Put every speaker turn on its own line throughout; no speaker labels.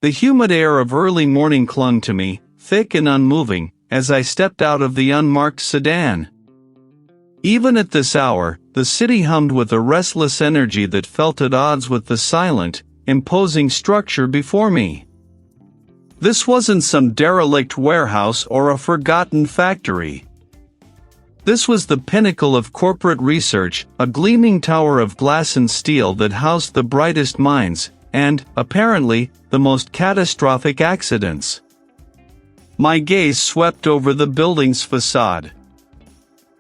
The humid air of early morning clung to me, thick and unmoving, as I stepped out of the unmarked sedan. Even at this hour, the city hummed with a restless energy that felt at odds with the silent, imposing structure before me. This wasn't some derelict warehouse or a forgotten factory. This was the pinnacle of corporate research, a gleaming tower of glass and steel that housed the brightest minds, and, apparently, the most catastrophic accidents. My gaze swept over the building's facade.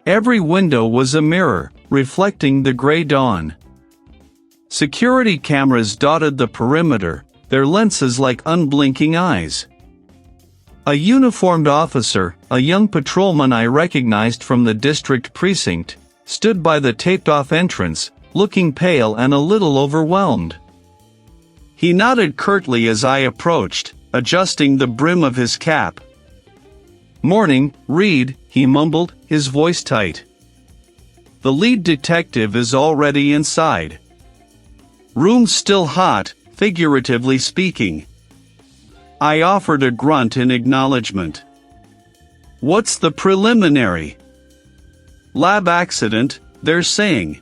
Every window was a mirror, reflecting the gray dawn. Security cameras dotted the perimeter, their lenses like unblinking eyes. A uniformed officer, a young patrolman I recognized from the district precinct, stood by the taped-off entrance, looking pale and a little overwhelmed. He nodded curtly as I approached, adjusting the brim of his cap. "Morning, Reed," he mumbled, his voice tight. "The lead detective is already inside. Room's still hot, figuratively speaking." I offered a grunt in acknowledgement. "What's the preliminary?" "Lab accident, they're saying.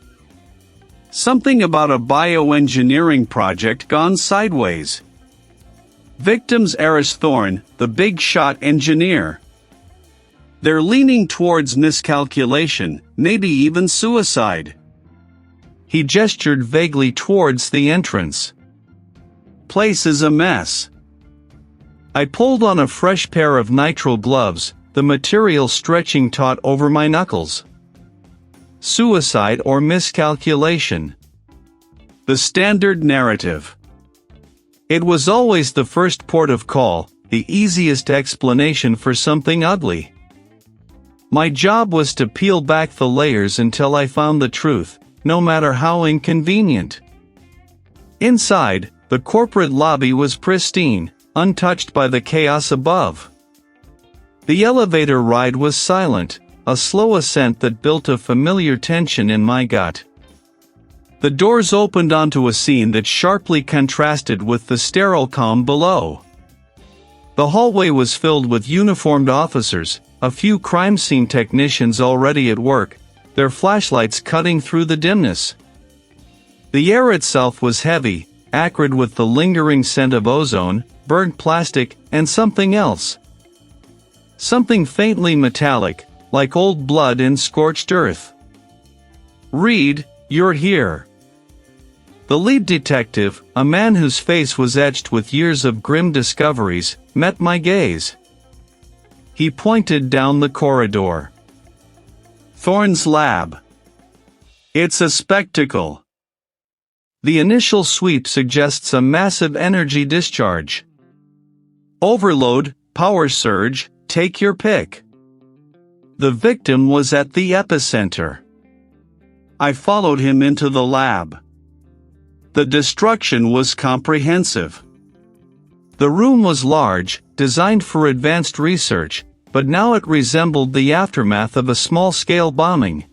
Something about a bioengineering project gone sideways. Victim's Aris Thorne, the big shot engineer. They're leaning towards miscalculation, maybe even suicide." He gestured vaguely towards the entrance. "Place is a mess." I pulled on a fresh pair of nitrile gloves, the material stretching taut over my knuckles. Suicide or miscalculation? The standard narrative. It was always the first port of call, the easiest explanation for something ugly. My job was to peel back the layers until I found the truth, no matter how inconvenient. Inside, the corporate lobby was pristine, untouched by the chaos above. The elevator ride was silent, a slow ascent that built a familiar tension in my gut. The doors opened onto a scene that sharply contrasted with the sterile calm below. The hallway was filled with uniformed officers, a few crime scene technicians already at work, their flashlights cutting through the dimness. The air itself was heavy, acrid with the lingering scent of ozone, burnt plastic, and something else. Something faintly metallic, like old blood in scorched earth. "Reed, you're here." The lead detective, a man whose face was etched with years of grim discoveries, met my gaze. He pointed down the corridor. "Thorne's lab. It's a spectacle. The initial sweep suggests a massive energy discharge. Overload, power surge, take your pick. The victim was at the epicenter." I followed him into the lab. The destruction was comprehensive. The room was large, designed for advanced research, but now it resembled the aftermath of a small-scale bombing.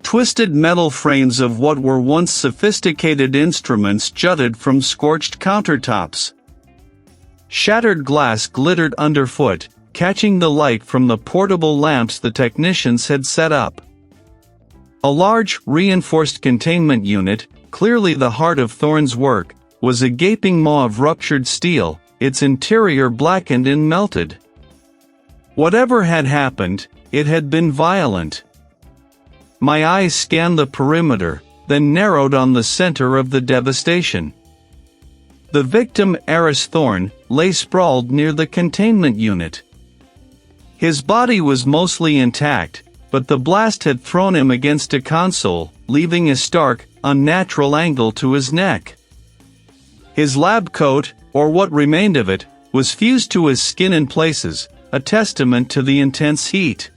Twisted metal frames of what were once sophisticated instruments jutted from scorched countertops. Shattered glass glittered underfoot, catching the light from the portable lamps the technicians had set up. A large, reinforced containment unit, clearly the heart of Thorne's work, was a gaping maw of ruptured steel, its interior blackened and melted. Whatever had happened, it had been violent. My eyes scanned the perimeter, then narrowed on the center of the devastation. The victim, Aris Thorne, lay sprawled near the containment unit. His body was mostly intact, but the blast had thrown him against a console, leaving a stark, unnatural angle to his neck. His lab coat, or what remained of it, was fused to his skin in places, a testament to the intense heat.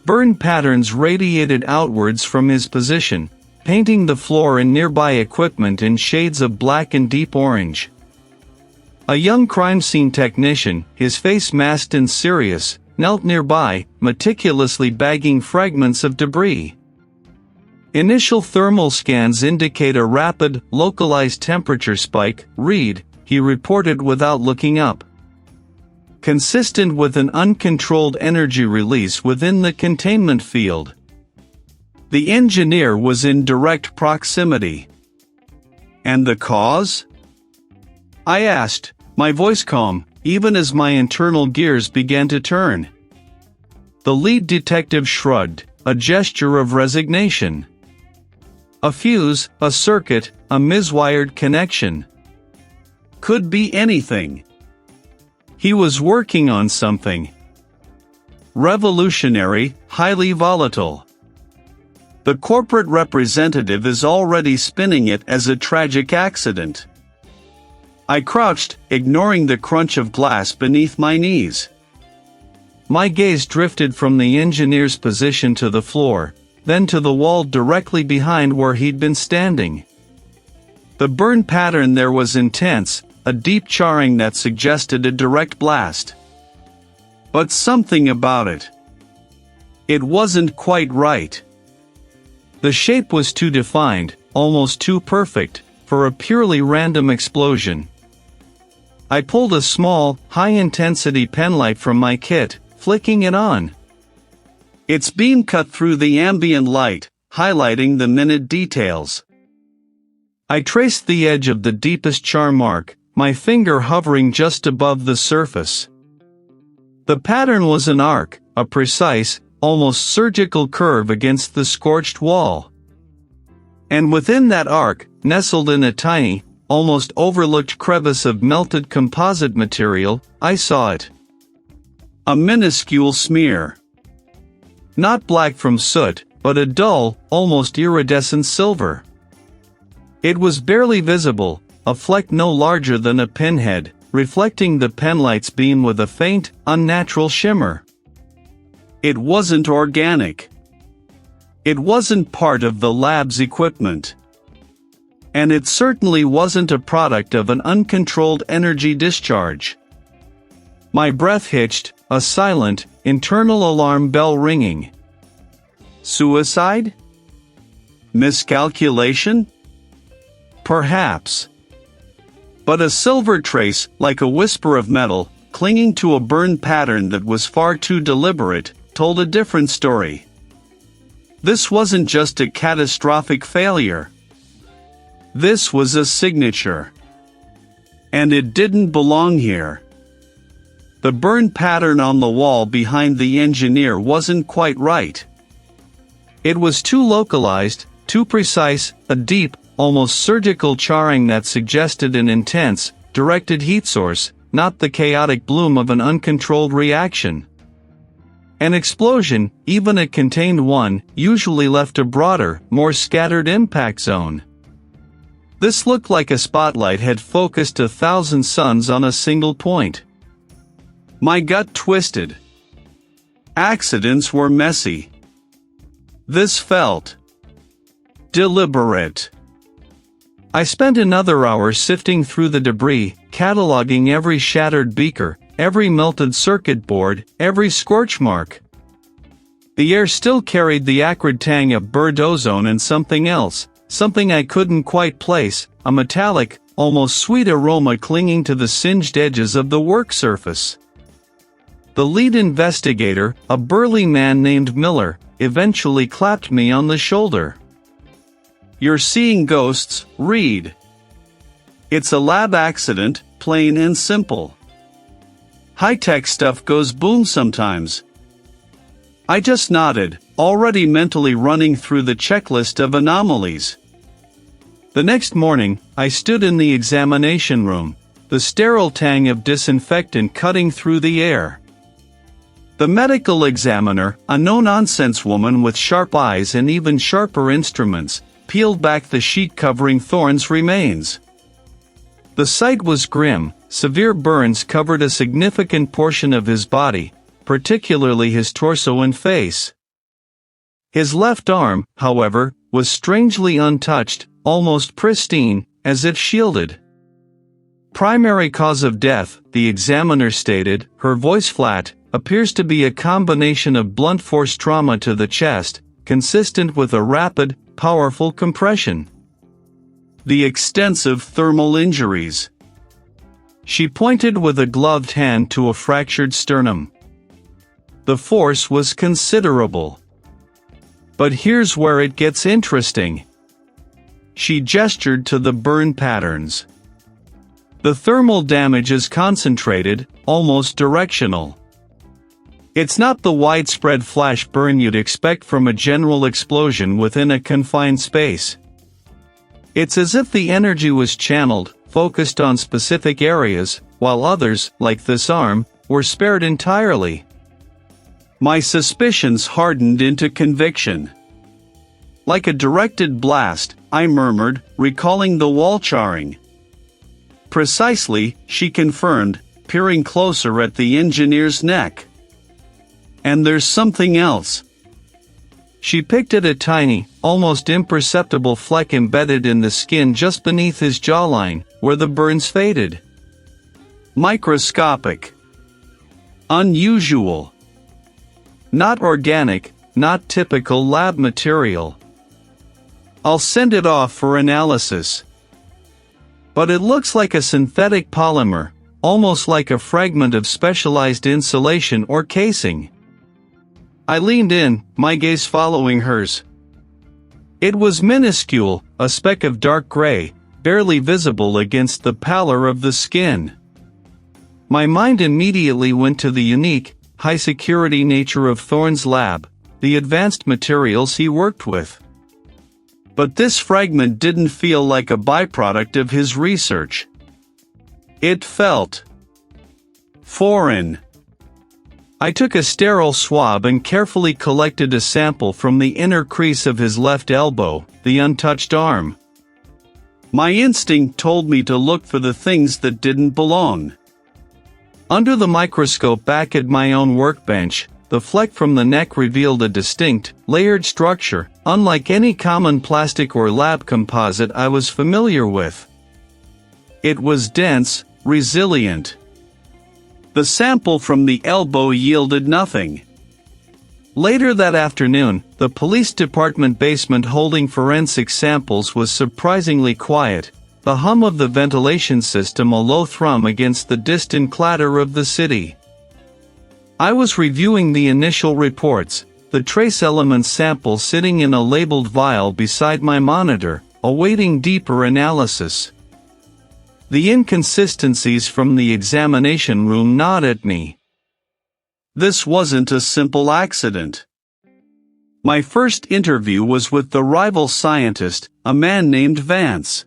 Burn patterns radiated outwards from his position, painting the floor and nearby equipment in shades of black and deep orange. A young crime scene technician, his face masked and serious, knelt nearby, meticulously bagging fragments of debris. Initial thermal scans indicate a rapid, localized temperature spike. "Reed, he reported without looking up. Consistent with an uncontrolled energy release within the containment field. The engineer was in direct proximity. And the cause? I asked, my voice calm, even as my internal gears began to turn. The lead detective shrugged, a gesture of resignation. A fuse, a circuit, a miswired connection. Could be anything. He was working on something. Revolutionary, highly volatile. The corporate representative is already spinning it as a tragic accident. I crouched, ignoring the crunch of glass beneath my knees. My gaze drifted from the engineer's position to the floor, then to the wall directly behind where he'd been standing. The burn pattern there was intense, a deep charring that suggested a direct blast. But something about it. It wasn't quite right. The shape was too defined, almost too perfect, for a purely random explosion. I pulled a small, high-intensity penlight from my kit, flicking it on. Its beam cut through the ambient light, highlighting the minute details. I traced the edge of the deepest char mark, my finger hovering just above the surface. The pattern was an arc, a precise, almost surgical curve against the scorched wall. And within that arc, nestled in a tiny, almost overlooked crevice of melted composite material, I saw it. A minuscule smear. Not black from soot, but a dull, almost iridescent silver. It was barely visible, a fleck no larger than a pinhead, reflecting the penlight's beam with a faint, unnatural shimmer. It wasn't organic. It wasn't part of the lab's equipment. And it certainly wasn't a product of an uncontrolled energy discharge. My breath hitched, a silent, internal alarm bell ringing. Suicide? Miscalculation? Perhaps. But a silver trace, like a whisper of metal, clinging to a burn pattern that was far too deliberate, told a different story. This wasn't just a catastrophic failure. This was a signature. And it didn't belong here. The burn pattern on the wall behind the engineer wasn't quite right. It was too localized, too precise, a deep, almost surgical charring that suggested an intense, directed heat source, not the chaotic bloom of an uncontrolled reaction. An explosion, even a contained one, usually left a broader, more scattered impact zone. This looked like a spotlight had focused 1,000 suns on a single point. My gut twisted. Accidents were messy. This felt deliberate. I spent another hour sifting through the debris, cataloging every shattered beaker, every melted circuit board, every scorch mark. The air still carried the acrid tang of burned ozone and something else, something I couldn't quite place, a metallic, almost sweet aroma clinging to the singed edges of the work surface. The lead investigator, a burly man named Miller, eventually clapped me on the shoulder. "You're seeing ghosts, Reed. It's a lab accident, plain and simple. High-tech stuff goes boom sometimes." I just nodded, already mentally running through the checklist of anomalies. The next morning, I stood in the examination room, the sterile tang of disinfectant cutting through the air. The medical examiner, a no-nonsense woman with sharp eyes and even sharper instruments, peeled back the sheet covering Thorne's remains. The sight was grim. Severe burns covered a significant portion of his body, particularly his torso and face. His left arm, however, was strangely untouched, almost pristine, as if shielded. Primary cause of death, the examiner stated, her voice flat, appears to be a combination of blunt force trauma to the chest, consistent with a rapid, powerful compression. The extensive thermal injuries. She pointed with a gloved hand to a fractured sternum. The force was considerable. But here's where it gets interesting. She gestured to the burn patterns. The thermal damage is concentrated, almost directional. It's not the widespread flash burn you'd expect from a general explosion within a confined space. It's as if the energy was channeled, focused on specific areas, while others, like this arm, were spared entirely. My suspicions hardened into conviction. Like a directed blast, I murmured, recalling the wall charring. Precisely, she confirmed, peering closer at the engineer's neck. And there's something else. She picked at a tiny, almost imperceptible fleck embedded in the skin just beneath his jawline, where the burns faded. Microscopic. Unusual. Not organic, not typical lab material. I'll send it off for analysis. But it looks like a synthetic polymer, almost like a fragment of specialized insulation or casing. I leaned in, my gaze following hers. It was minuscule, a speck of dark gray, barely visible against the pallor of the skin. My mind immediately went to the unique, high-security nature of Thorne's lab, the advanced materials he worked with. But this fragment didn't feel like a byproduct of his research. It felt foreign. I took a sterile swab and carefully collected a sample from the inner crease of his left elbow, the untouched arm. My instinct told me to look for the things that didn't belong. Under the microscope back at my own workbench, the fleck from the neck revealed a distinct, layered structure, unlike any common plastic or lab composite I was familiar with. It was dense, resilient. The sample from the elbow yielded nothing. Later that afternoon, the police department basement holding forensic samples was surprisingly quiet, the hum of the ventilation system a low thrum against the distant clatter of the city. I was reviewing the initial reports, the trace elements sample sitting in a labeled vial beside my monitor, awaiting deeper analysis. The inconsistencies from the examination room gnawed at me. This wasn't a simple accident. My first interview was with the rival scientist, a man named Vance.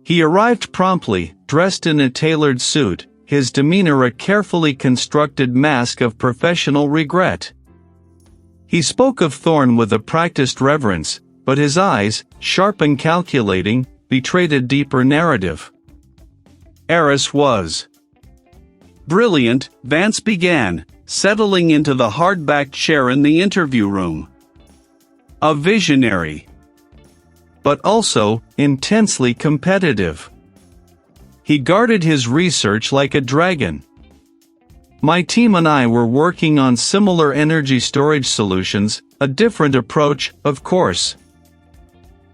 He arrived promptly, dressed in a tailored suit, his demeanor a carefully constructed mask of professional regret. He spoke of Thorne with a practiced reverence, but his eyes, sharp and calculating, betrayed a deeper narrative. Aris was brilliant, Vance began, settling into the hard-backed chair in the interview room. A visionary. But also, intensely competitive. He guarded his research like a dragon. My team and I were working on similar energy storage solutions, a different approach, of course.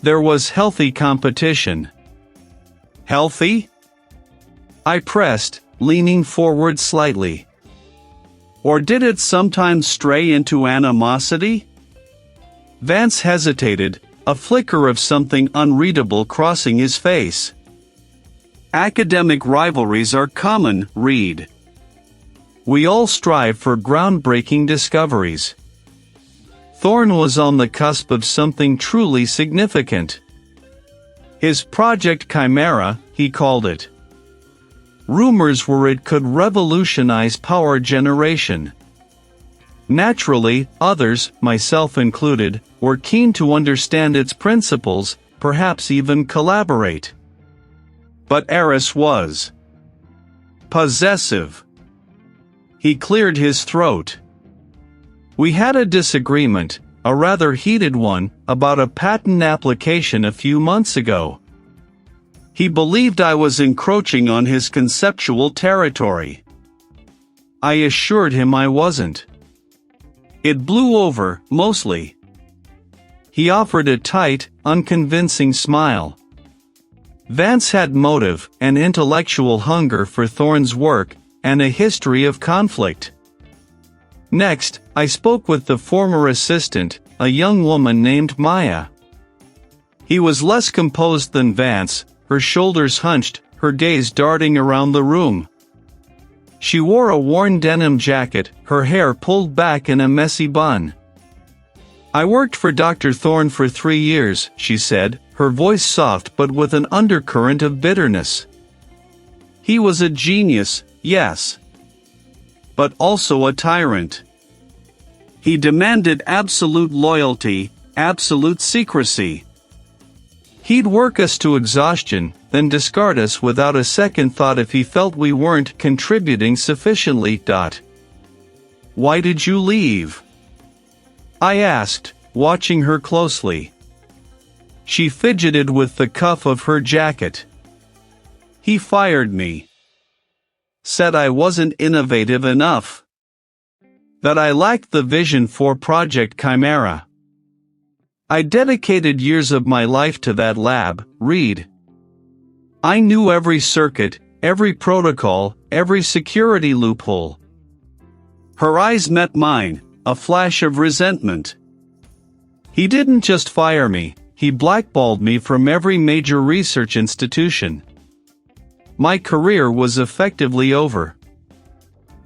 There was healthy competition. Healthy? I pressed, leaning forward slightly. Or did it sometimes stray into animosity? Vance hesitated, a flicker of something unreadable crossing his face. Academic rivalries are common, Reed. We all strive for groundbreaking discoveries. Thorne was on the cusp of something truly significant. His Project Chimera, he called it. Rumors were it could revolutionize power generation. Naturally, others, myself included, were keen to understand its principles, perhaps even collaborate. But Aris was possessive. He cleared his throat. We had a disagreement, a rather heated one, about a patent application a few months ago. He believed I was encroaching on his conceptual territory. I assured him I wasn't. It blew over, mostly. He offered a tight, unconvincing smile. Vance had motive and intellectual hunger for Thorne's work, and a history of conflict. Next, I spoke with the former assistant, a young woman named Maya. He was less composed than Vance, her shoulders hunched, her gaze darting around the room. She wore a worn denim jacket, her hair pulled back in a messy bun. "I worked for Dr. Thorne for 3 years," she said, her voice soft but with an undercurrent of bitterness. "He was a genius, yes. But also a tyrant. He demanded absolute loyalty, absolute secrecy. He'd work us to exhaustion, then discard us without a second thought if he felt we weren't contributing sufficiently. Why did you leave?" I asked, watching her closely. She fidgeted with the cuff of her jacket. "He fired me. Said I wasn't innovative enough. That I lacked the vision for Project Chimera. I dedicated years of my life to that lab, Reed. I knew every circuit, every protocol, every security loophole." Her eyes met mine, a flash of resentment. "He didn't just fire me, he blackballed me from every major research institution. My career was effectively over."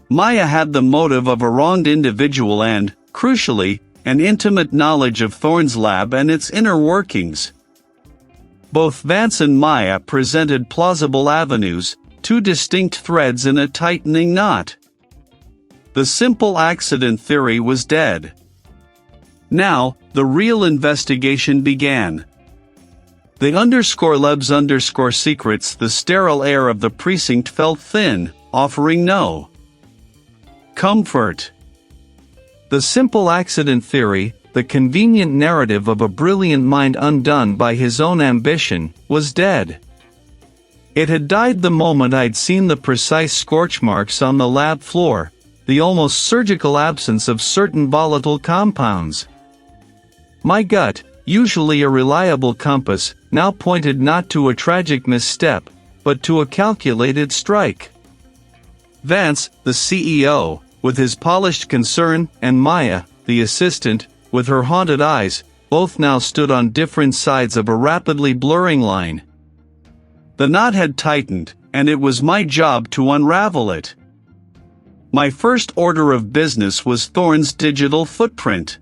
Maya had the motive of a wronged individual and, crucially, an intimate knowledge of Thorne's lab and its inner workings. Both Vance and Maya presented plausible avenues, two distinct threads in a tightening knot. The simple accident theory was dead. Now, the real investigation began. The _labs_ secrets. The sterile air of the precinct felt thin, offering no comfort. The simple accident theory, the convenient narrative of a brilliant mind undone by his own ambition, was dead. It had died the moment I'd seen the precise scorch marks on the lab floor, the almost surgical absence of certain volatile compounds. My gut, usually a reliable compass, now pointed not to a tragic misstep, but to a calculated strike. Vance, the CEO, with his polished concern, and Maya, the assistant, with her haunted eyes, both now stood on different sides of a rapidly blurring line. The knot had tightened, and it was my job to unravel it. My first order of business was Thorne's digital footprint.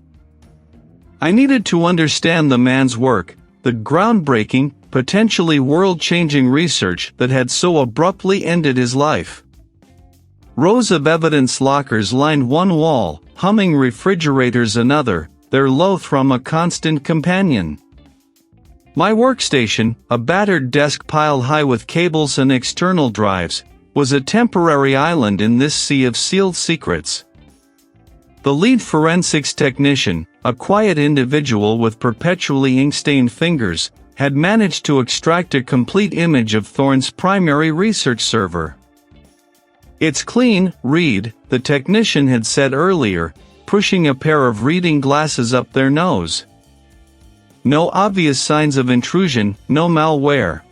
I needed to understand the man's work, the groundbreaking, potentially world-changing research that had so abruptly ended his life. Rows of evidence lockers lined one wall, humming refrigerators another, their low thrum a constant companion. My workstation, a battered desk piled high with cables and external drives, was a temporary island in this sea of sealed secrets. The lead forensics technician, a quiet individual with perpetually ink-stained fingers, had managed to extract a complete image of Thorne's primary research server. "It's clean, Reed," the technician had said earlier, pushing a pair of reading glasses up their nose. "No obvious signs of intrusion, no malware.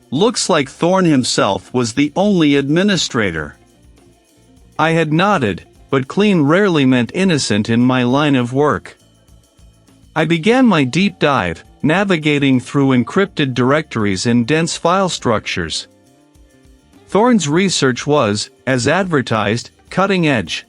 Looks like Thorne himself was the only administrator." I had nodded, but clean rarely meant innocent in my line of work. I began my deep dive, navigating through encrypted directories and dense file structures. Thorne's research was, as advertised, cutting edge.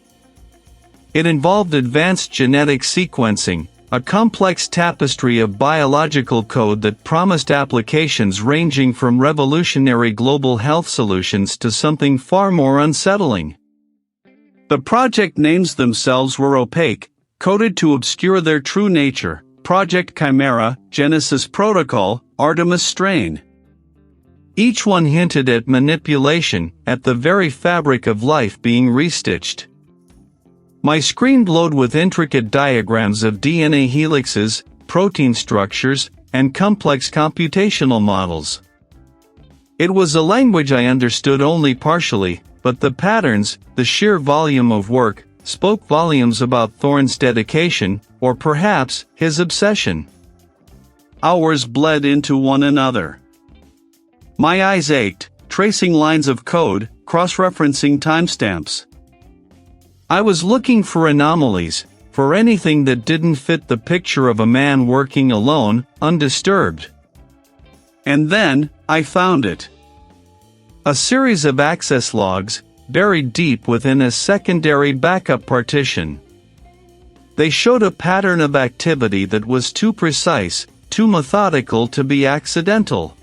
It involved advanced genetic sequencing, a complex tapestry of biological code that promised applications ranging from revolutionary global health solutions to something far more unsettling. The project names themselves were opaque, coded to obscure their true nature: Project Chimera, Genesis Protocol, Artemis Strain. Each one hinted at manipulation, at the very fabric of life being restitched. My screen glowed with intricate diagrams of DNA helixes, protein structures, and complex computational models. It was a language I understood only partially, but the patterns, the sheer volume of work, spoke volumes about Thorne's dedication, or perhaps, his obsession. Hours bled into one another. My eyes ached, tracing lines of code, cross-referencing timestamps. I was looking for anomalies, for anything that didn't fit the picture of a man working alone, undisturbed. And then, I found it. A series of access logs, buried deep within a secondary backup partition. They showed a pattern of activity that was too precise, too methodical to be accidental.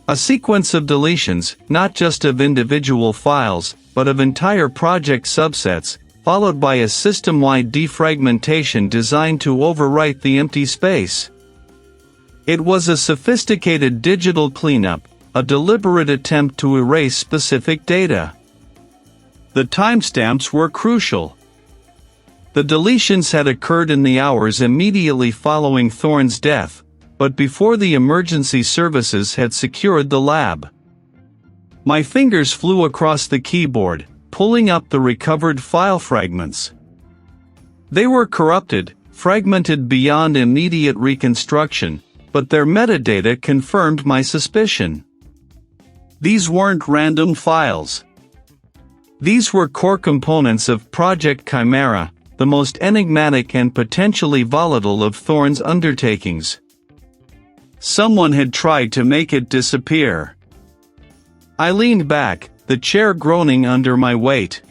A sequence of deletions, not just of individual files, but of entire project subsets, followed by a system-wide defragmentation designed to overwrite the empty space. It was a sophisticated digital cleanup, a deliberate attempt to erase specific data. The timestamps were crucial. The deletions had occurred in the hours immediately following Thorne's death, but before the emergency services had secured the lab. My fingers flew across the keyboard, pulling up the recovered file fragments. They were corrupted, fragmented beyond immediate reconstruction, but their metadata confirmed my suspicion. These weren't random files. These were core components of Project Chimera, the most enigmatic and potentially volatile of Thorne's undertakings. Someone had tried to make it disappear. I leaned back, the chair groaning under my weight.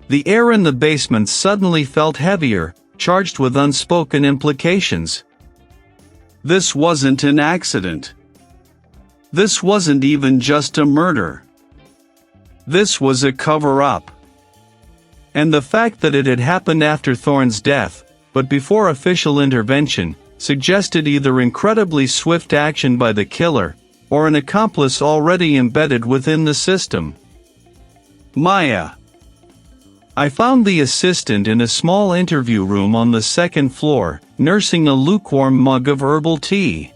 The air in the basement suddenly felt heavier, charged with unspoken implications. This wasn't an accident. This wasn't even just a murder. This was a cover-up. And the fact that it had happened after Thorne's death, but before official intervention, suggested either incredibly swift action by the killer, or an accomplice already embedded within the system. Maya. I found the assistant in a small interview room on the second floor, nursing a lukewarm mug of herbal tea.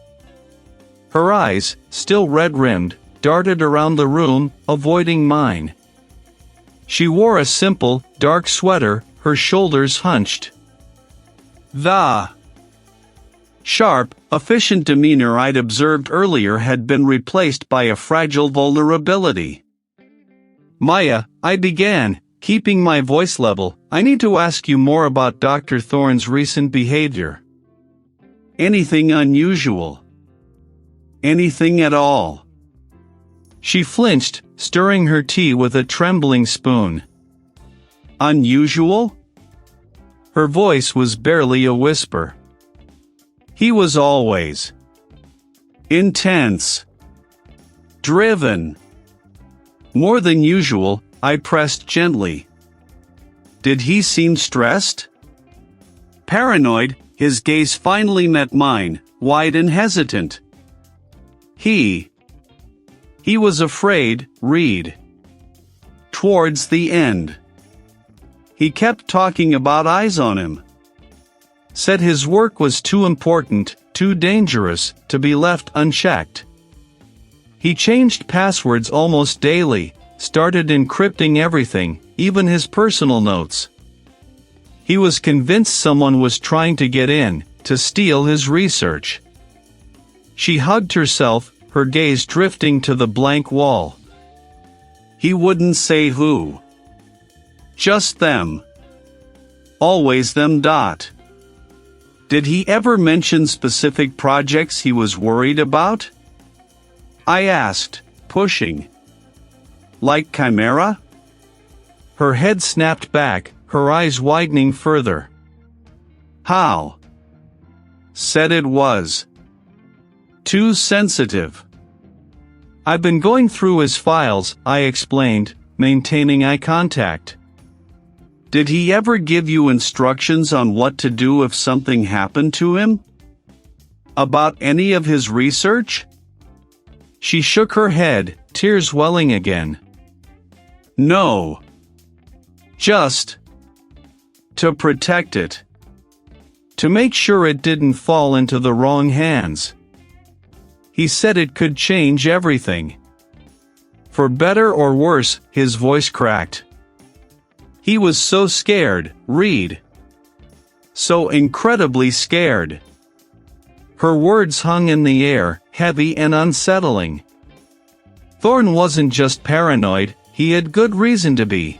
Her eyes, still red-rimmed, darted around the room, avoiding mine. She wore a simple, dark sweater, her shoulders hunched. The sharp, efficient demeanor I'd observed earlier had been replaced by a fragile vulnerability. Maya, I began, keeping my voice level, I need to ask you more about Dr. Thorne's recent behavior. Anything unusual? Anything at all? She flinched, stirring her tea with a trembling spoon. Unusual? Her voice was barely a whisper. He was always intense, driven. More than usual, I pressed gently. Did he seem stressed? Paranoid, his gaze finally met mine, wide and hesitant. He was afraid, Reed. Towards the end. He kept talking about eyes on him. Said his work was too important, too dangerous, to be left unchecked. He changed passwords almost daily, started encrypting everything, even his personal notes. He was convinced someone was trying to get in, to steal his research. She hugged herself, her gaze drifting to the blank wall. He wouldn't say who. Just them. Always them. Did he ever mention specific projects he was worried about? I asked, pushing. Like Chimera? Her head snapped back, her eyes widening further. How? Said it was too sensitive. I've been going through his files, I explained, maintaining eye contact. Did he ever give you instructions on what to do if something happened to him? About any of his research? She shook her head, tears welling again. No. Just to protect it. To make sure it didn't fall into the wrong hands. He said it could change everything. For better or worse, his voice cracked. He was so scared, Reed. So incredibly scared. Her words hung in the air, heavy and unsettling. Thorne wasn't just paranoid, he had good reason to be.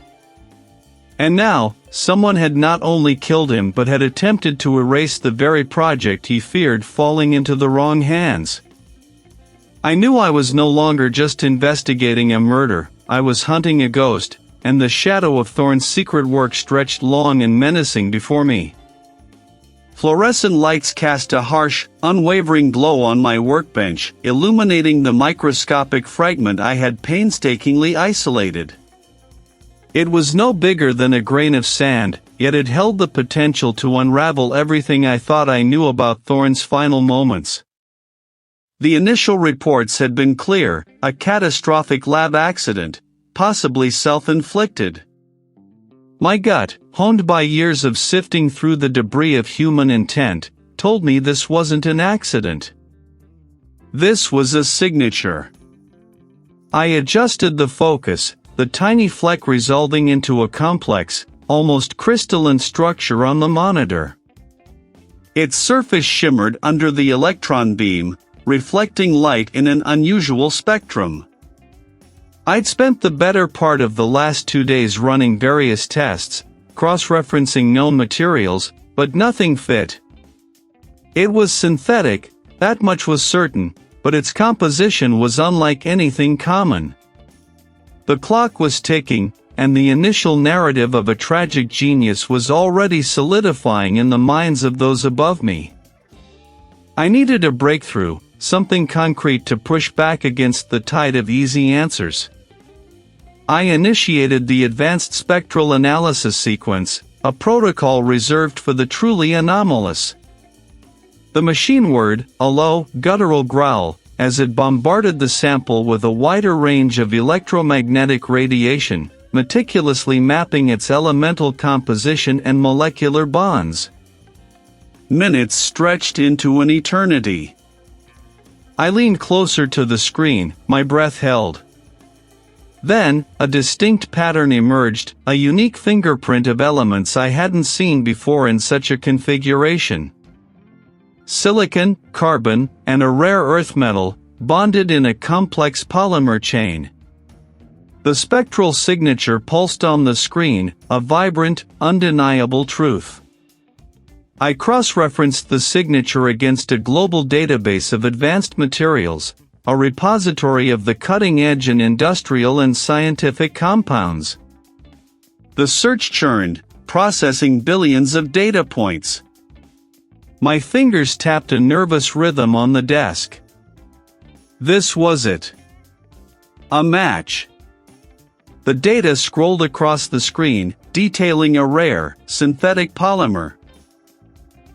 And now, someone had not only killed him but had attempted to erase the very project he feared falling into the wrong hands. I knew I was no longer just investigating a murder, I was hunting a ghost, and the shadow of Thorne's secret work stretched long and menacing before me. Fluorescent lights cast a harsh, unwavering glow on my workbench, illuminating the microscopic fragment I had painstakingly isolated. It was no bigger than a grain of sand, yet it held the potential to unravel everything I thought I knew about Thorne's final moments. The initial reports had been clear, a catastrophic lab accident, possibly self-inflicted. My gut, honed by years of sifting through the debris of human intent, told me this wasn't an accident. This was a signature. I adjusted the focus, the tiny fleck resolving into a complex, almost crystalline structure on the monitor. Its surface shimmered under the electron beam, reflecting light in an unusual spectrum. I'd spent the better part of the last 2 days running various tests, cross-referencing known materials, but nothing fit. It was synthetic, that much was certain, but its composition was unlike anything common. The clock was ticking, and the initial narrative of a tragic genius was already solidifying in the minds of those above me. I needed a breakthrough, something concrete to push back against the tide of easy answers. I initiated the Advanced Spectral Analysis Sequence, a protocol reserved for the truly anomalous. The machine whirred, a low, guttural growl, as it bombarded the sample with a wider range of electromagnetic radiation, meticulously mapping its elemental composition and molecular bonds. Minutes stretched into an eternity. I leaned closer to the screen, my breath held. Then, a distinct pattern emerged, a unique fingerprint of elements I hadn't seen before in such a configuration. Silicon, carbon, and a rare earth metal, bonded in a complex polymer chain. The spectral signature pulsed on the screen, a vibrant, undeniable truth. I cross-referenced the signature against a global database of advanced materials, a repository of the cutting edge in industrial and scientific compounds. The search churned, processing billions of data points. My fingers tapped a nervous rhythm on the desk. This was it. A match. The data scrolled across the screen, detailing a rare, synthetic polymer.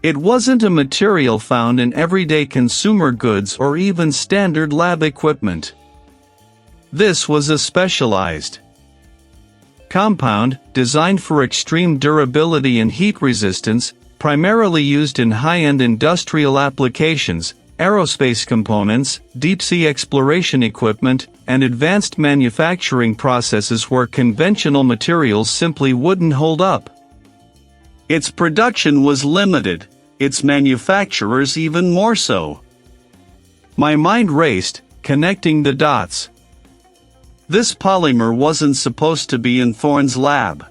It wasn't a material found in everyday consumer goods or even standard lab equipment. This was a specialized compound, designed for extreme durability and heat resistance, primarily used in high-end industrial applications, aerospace components, deep-sea exploration equipment, and advanced manufacturing processes where conventional materials simply wouldn't hold up. Its production was limited, its manufacturers even more so. My mind raced, connecting the dots. This polymer wasn't supposed to be in Thorne's lab.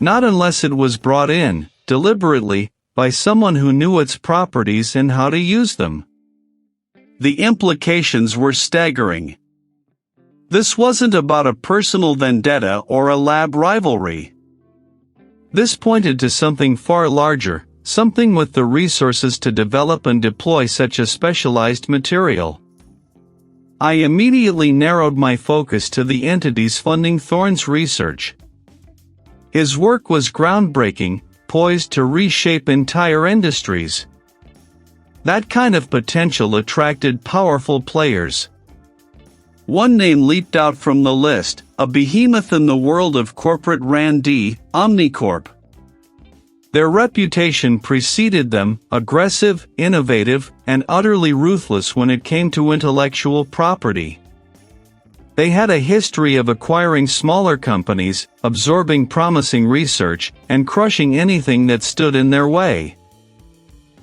Not unless it was brought in, deliberately, by someone who knew its properties and how to use them. The implications were staggering. This wasn't about a personal vendetta or a lab rivalry. This pointed to something far larger, something with the resources to develop and deploy such a specialized material. I immediately narrowed my focus to the entities funding Thorne's research. His work was groundbreaking, poised to reshape entire industries. That kind of potential attracted powerful players. One name leaped out from the list, a behemoth in the world of corporate R&D, Omnicorp. Their reputation preceded them, aggressive, innovative, and utterly ruthless when it came to intellectual property. They had a history of acquiring smaller companies, absorbing promising research, and crushing anything that stood in their way.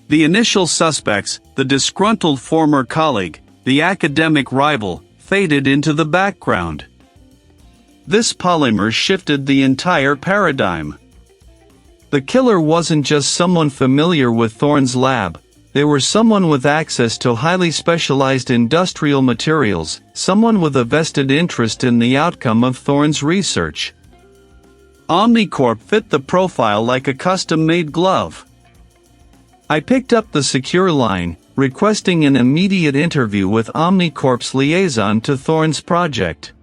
The initial suspects, the disgruntled former colleague, the academic rival, faded into the background. This polymer shifted the entire paradigm. The killer wasn't just someone familiar with Thorne's lab. They were someone with access to highly specialized industrial materials, someone with a vested interest in the outcome of Thorne's research. Omnicorp fit the profile like a custom-made glove. I picked up the secure line, requesting an immediate interview with Omnicorp's liaison to Thorne's project.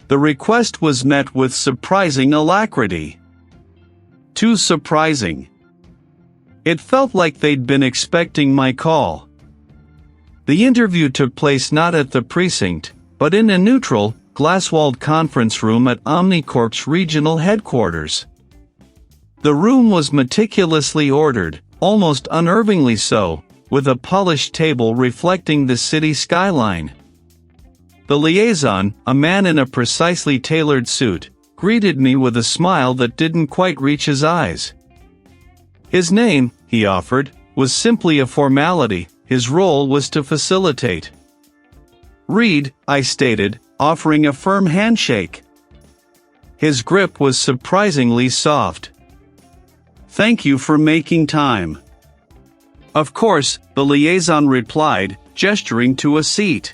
The request was met with surprising alacrity. Too surprising. It felt like they'd been expecting my call. The interview took place not at the precinct, but in a neutral, glass-walled conference room at Omnicorp's regional headquarters. The room was meticulously ordered, almost unnervingly so, with a polished table reflecting the city skyline. The liaison, a man in a precisely tailored suit, greeted me with a smile that didn't quite reach his eyes. His name, he offered, was simply a formality. His role was to facilitate. "Reed," I stated, offering a firm handshake. His grip was surprisingly soft. "Thank you for making time." "Of course," the liaison replied, gesturing to a seat.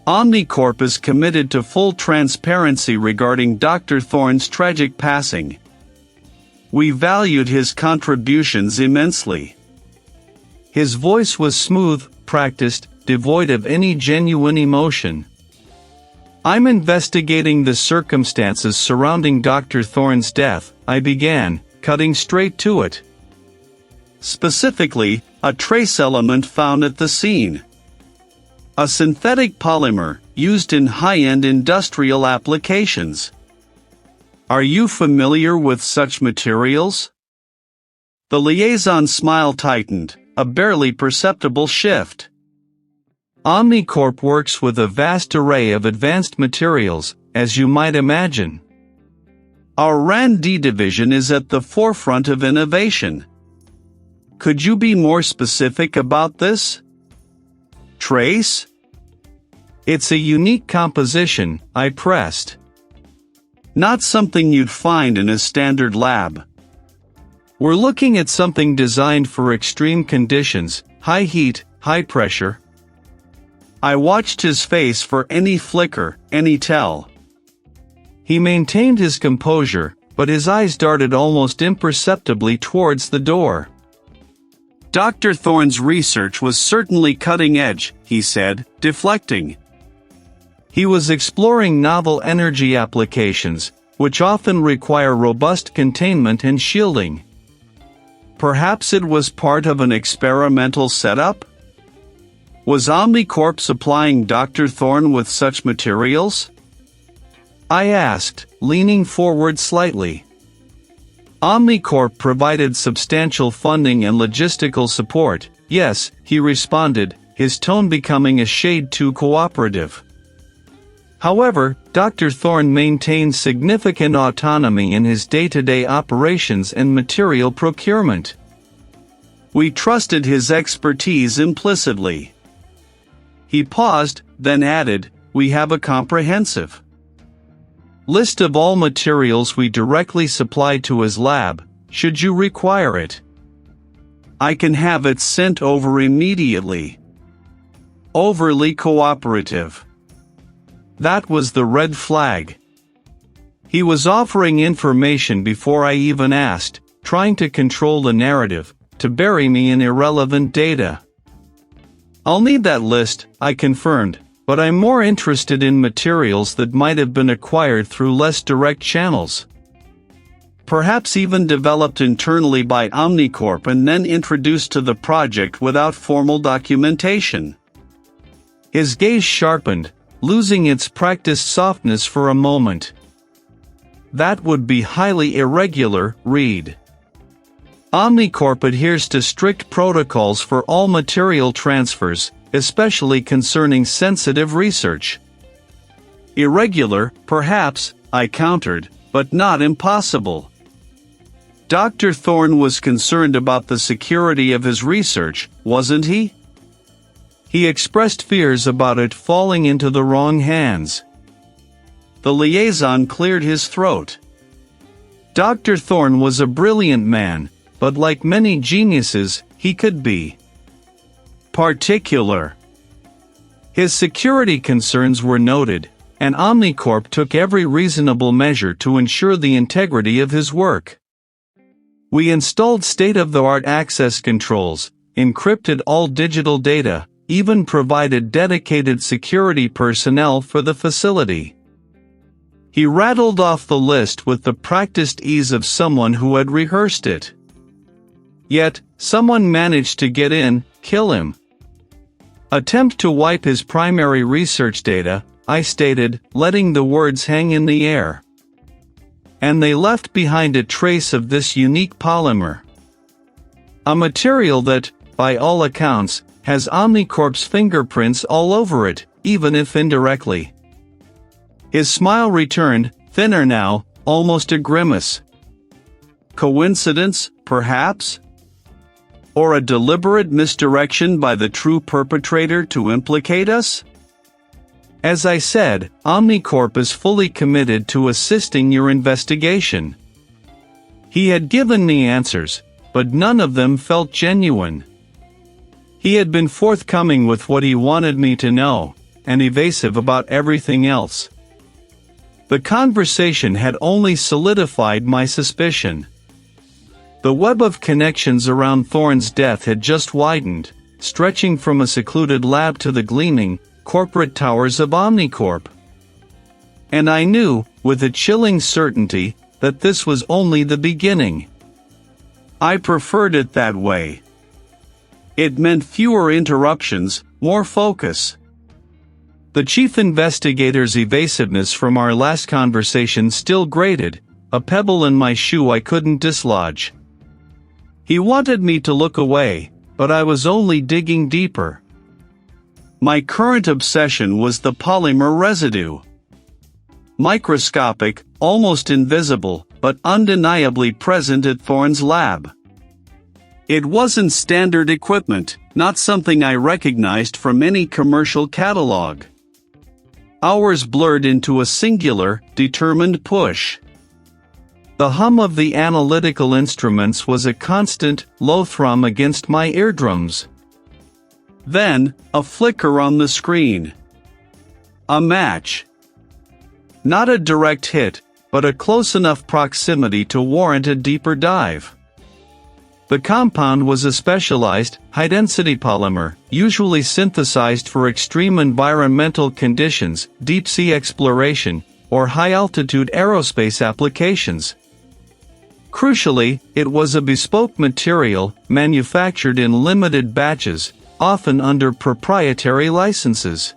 Omnicorp is committed to full transparency regarding Dr. Thorne's tragic passing. We valued his contributions immensely. His voice was smooth, practiced, devoid of any genuine emotion. "I'm investigating the circumstances surrounding Dr. Thorne's death," I began, cutting straight to it. "Specifically, a trace element found at the scene. A synthetic polymer, used in high-end industrial applications. Are you familiar with such materials?" The liaison's smile tightened, a barely perceptible shift. "Omnicorp works with a vast array of advanced materials, as you might imagine. Our R&D division is at the forefront of innovation. Could you be more specific about this?" "Trace?" "It's a unique composition," I pressed. "Not something you'd find in a standard lab. We're looking at something designed for extreme conditions, high heat, high pressure." I watched his face for any flicker, any tell. He maintained his composure, but his eyes darted almost imperceptibly towards the door. "Dr. Thorne's research was certainly cutting edge," he said, deflecting. He was exploring novel energy applications, which often require robust containment and shielding. Perhaps it was part of an experimental setup? Was Omnicorp supplying Dr. Thorne with such materials? I asked, leaning forward slightly. Omnicorp provided substantial funding and logistical support. "Yes," he responded, his tone becoming a shade too cooperative. However, Dr. Thorne maintains significant autonomy in his day-to-day operations and material procurement. We trusted his expertise implicitly." He paused, then added, "We have a comprehensive list of all materials we directly supply to his lab, should you require it. I can have it sent over immediately." Overly cooperative. That was the red flag. He was offering information before I even asked, trying to control the narrative, to bury me in irrelevant data. "I'll need that list," I confirmed, "but I'm more interested in materials that might have been acquired through less direct channels. Perhaps even developed internally by Omnicorp and then introduced to the project without formal documentation." His gaze sharpened, losing its practiced softness for a moment. "That would be highly irregular, Reed. Omnicorp adheres to strict protocols for all material transfers, especially concerning sensitive research." "Irregular, perhaps," I countered, "but not impossible." Dr. Thorne was concerned about the security of his research, wasn't he? He expressed fears about it falling into the wrong hands. The liaison cleared his throat. Dr. Thorne was a brilliant man, but like many geniuses, he could be particular. His security concerns were noted, and Omnicorp took every reasonable measure to ensure the integrity of his work. We installed state-of-the-art access controls, encrypted all digital data, even provided dedicated security personnel for the facility. He rattled off the list with the practiced ease of someone who had rehearsed it. Yet, someone managed to get in, kill him. Attempt to wipe his primary research data, I stated, letting the words hang in the air. And they left behind a trace of this unique polymer. A material that, by all accounts, has Omnicorp's fingerprints all over it, even if indirectly. His smile returned, thinner now, almost a grimace. Coincidence, perhaps? Or a deliberate misdirection by the true perpetrator to implicate us? As I said, Omnicorp is fully committed to assisting your investigation. He had given me answers, but none of them felt genuine. He had been forthcoming with what he wanted me to know, and evasive about everything else. The conversation had only solidified my suspicion. The web of connections around Thorne's death had just widened, stretching from a secluded lab to the gleaming, corporate towers of Omnicorp. And I knew, with a chilling certainty, that this was only the beginning. I preferred it that way. It meant fewer interruptions, more focus. The chief investigator's evasiveness from our last conversation still grated, a pebble in my shoe I couldn't dislodge. He wanted me to look away, but I was only digging deeper. My current obsession was the polymer residue. Microscopic, almost invisible, but undeniably present at Thorne's lab. It wasn't standard equipment, not something I recognized from any commercial catalog. Hours blurred into a singular, determined push. The hum of the analytical instruments was a constant, low thrum against my eardrums. Then, a flicker on the screen. A match. Not a direct hit, but a close enough proximity to warrant a deeper dive. The compound was a specialized, high-density polymer, usually synthesized for extreme environmental conditions, deep-sea exploration, or high-altitude aerospace applications. Crucially, it was a bespoke material, manufactured in limited batches, often under proprietary licenses.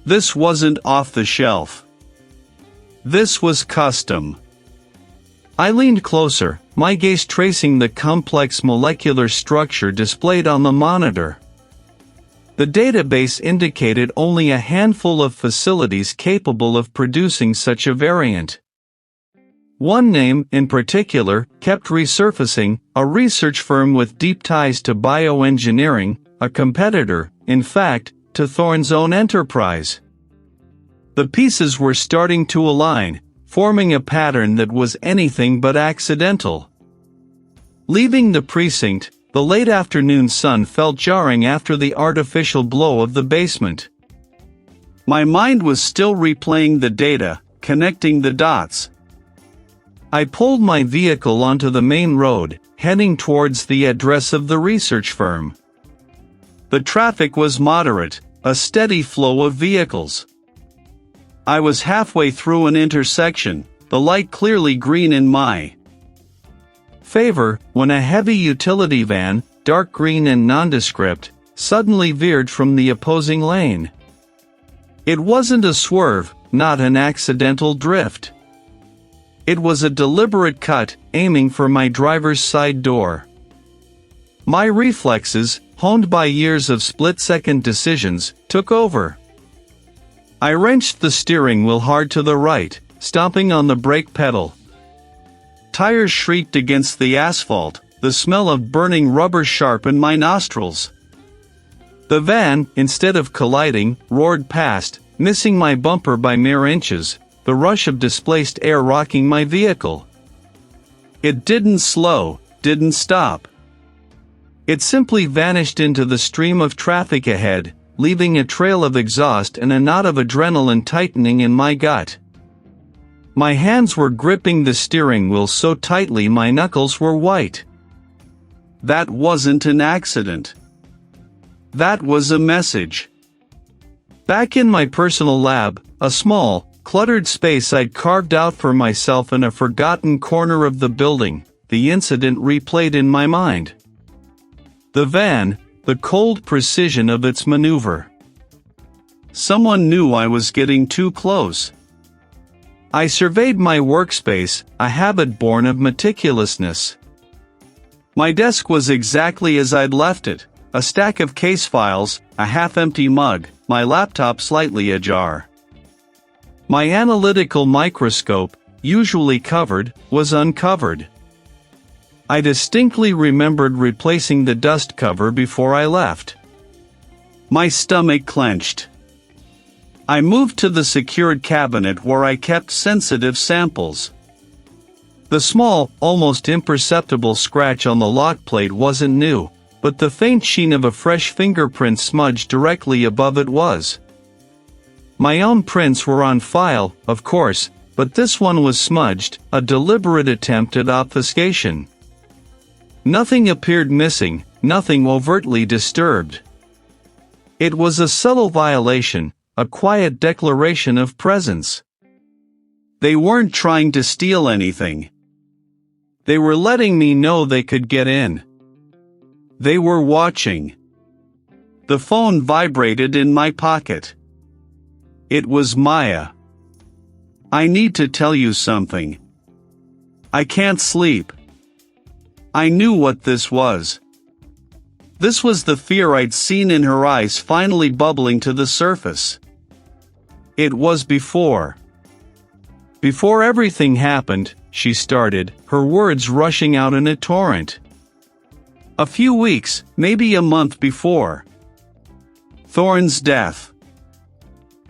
This wasn't off the shelf. This was custom. I leaned closer, my gaze tracing the complex molecular structure displayed on the monitor. The database indicated only a handful of facilities capable of producing such a variant. One name, in particular, kept resurfacing, a research firm with deep ties to bioengineering, a competitor, in fact, to Thorne's own enterprise. The pieces were starting to align, forming a pattern that was anything but accidental. Leaving the precinct, the late afternoon sun felt jarring after the artificial glow of the basement. My mind was still replaying the data, connecting the dots. I pulled my vehicle onto the main road, heading towards the address of the research firm. The traffic was moderate, a steady flow of vehicles. I was halfway through an intersection, the light clearly green in my favor, when a heavy utility van, dark green and nondescript, suddenly veered from the opposing lane. It wasn't a swerve, not an accidental drift. It was a deliberate cut, aiming for my driver's side door. My reflexes, honed by years of split-second decisions, took over. I wrenched the steering wheel hard to the right, stomping on the brake pedal. Tires shrieked against the asphalt, the smell of burning rubber sharpened my nostrils. The van, instead of colliding, roared past, missing my bumper by mere inches, the rush of displaced air rocking my vehicle. It didn't slow, didn't stop. It simply vanished into the stream of traffic ahead, leaving a trail of exhaust and a knot of adrenaline tightening in my gut. My hands were gripping the steering wheel so tightly my knuckles were white. That wasn't an accident. That was a message. Back in my personal lab, a small, cluttered space I'd carved out for myself in a forgotten corner of the building, the incident replayed in my mind. The van, the cold precision of its maneuver. Someone knew I was getting too close. I surveyed my workspace, a habit born of meticulousness. My desk was exactly as I'd left it, a stack of case files, a half-empty mug, my laptop slightly ajar. My analytical microscope, usually covered, was uncovered. I distinctly remembered replacing the dust cover before I left. My stomach clenched. I moved to the secured cabinet where I kept sensitive samples. The small, almost imperceptible scratch on the lock plate wasn't new, but the faint sheen of a fresh fingerprint smudge directly above it was. My own prints were on file, of course, but this one was smudged, a deliberate attempt at obfuscation. Nothing appeared missing, nothing overtly disturbed. It was a subtle violation, a quiet declaration of presence. They weren't trying to steal anything. They were letting me know they could get in. They were watching. The phone vibrated in my pocket. It was Maya. I need to tell you something. I can't sleep. I knew what this was. This was the fear I'd seen in her eyes finally bubbling to the surface. It was before. Before everything happened, she started, her words rushing out in a torrent. A few weeks, maybe a month before. Thorne's death.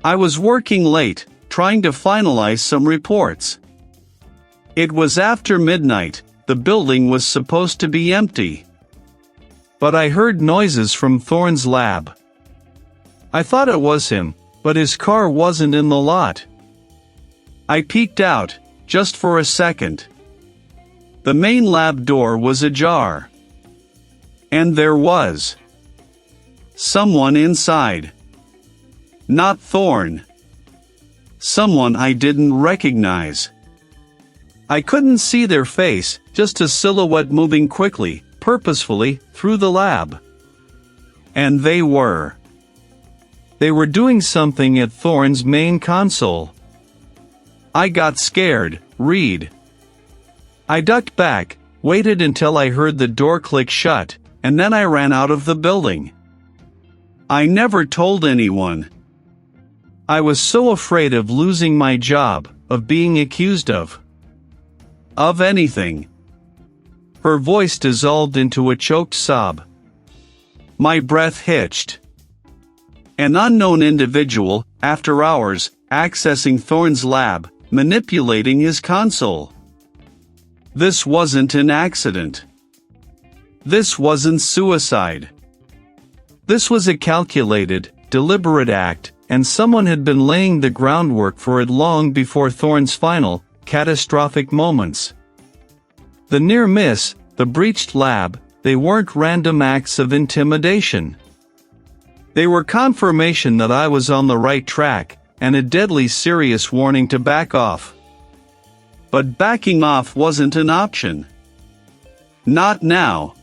I was working late, trying to finalize some reports. It was after midnight, the building was supposed to be empty. But I heard noises from Thorne's lab. I thought it was him, but his car wasn't in the lot. I peeked out, just for a second. The main lab door was ajar. And there was someone inside. Not Thorne. Someone I didn't recognize. I couldn't see their face, just a silhouette moving quickly, purposefully, through the lab. And they were doing something at Thorne's main console. I got scared, Reed. I ducked back, waited until I heard the door click shut, and then I ran out of the building. I never told anyone. I was so afraid of losing my job, of being accused of anything. Her voice dissolved into a choked sob. My breath hitched. An unknown individual, after hours, accessing Thorne's lab, manipulating his console. This wasn't an accident. This wasn't suicide. This was a calculated, deliberate act, and someone had been laying the groundwork for it long before Thorne's final, catastrophic moments. The near miss, the breached lab, they weren't random acts of intimidation. They were confirmation that I was on the right track, and a deadly serious warning to back off. But backing off wasn't an option. Not now.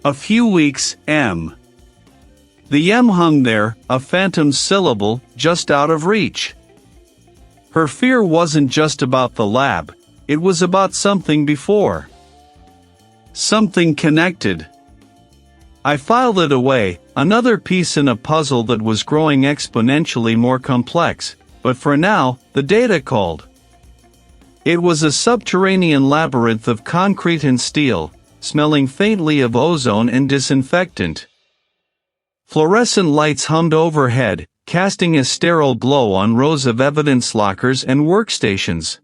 A few weeks, The M hung there, a phantom syllable, just out of reach. Her fear wasn't just about the lab, it was about something before. Something connected. I filed it away, another piece in a puzzle that was growing exponentially more complex, but for now, the data called. It was a subterranean labyrinth of concrete and steel, smelling faintly of ozone and disinfectant. Fluorescent lights hummed overhead, casting a sterile glow on rows of evidence lockers and workstations.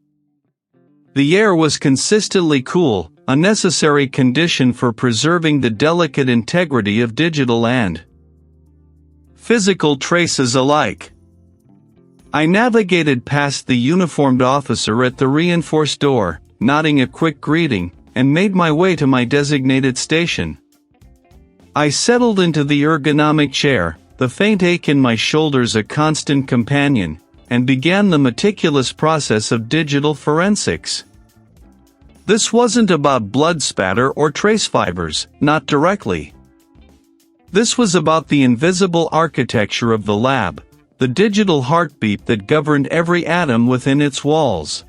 The air was consistently cool, a necessary condition for preserving the delicate integrity of digital and physical traces alike. I navigated past the uniformed officer at the reinforced door, nodding a quick greeting, and made my way to my designated station. I settled into the ergonomic chair, the faint ache in my shoulders a constant companion, and began the meticulous process of digital forensics. This wasn't about blood spatter or trace fibers, not directly. This was about the invisible architecture of the lab, the digital heartbeat that governed every atom within its walls.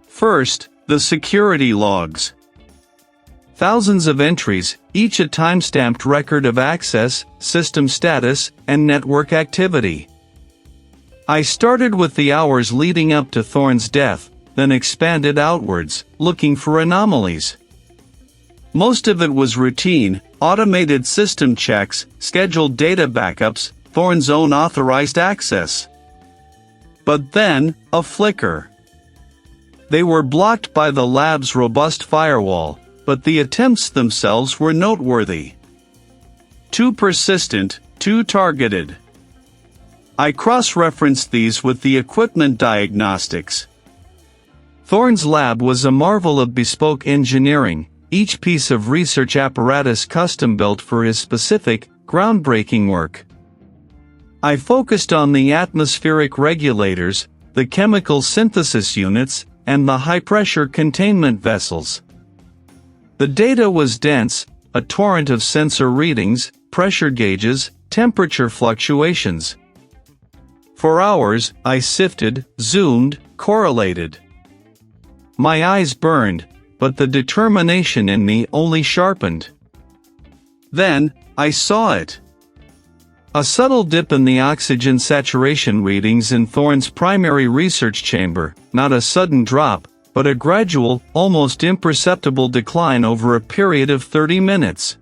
First, the security logs. Thousands of entries, each a time-stamped record of access, system status, and network activity. I started with the hours leading up to Thorne's death, then expanded outwards, looking for anomalies. Most of it was routine, automated system checks, scheduled data backups, Thorne's own authorized access. But then, a flicker. They were blocked by the lab's robust firewall, but the attempts themselves were noteworthy. Too persistent, too targeted. I cross-referenced these with the equipment diagnostics. Thorne's lab was a marvel of bespoke engineering, each piece of research apparatus custom-built for his specific, groundbreaking work. I focused on the atmospheric regulators, the chemical synthesis units, and the high-pressure containment vessels. The data was dense, a torrent of sensor readings, pressure gauges, temperature fluctuations. For hours, I sifted, zoomed, correlated. My eyes burned, but the determination in me only sharpened. Then, I saw it. A subtle dip in the oxygen saturation readings in Thorne's primary research chamber, not a sudden drop, but a gradual, almost imperceptible decline over a period of 30 minutes.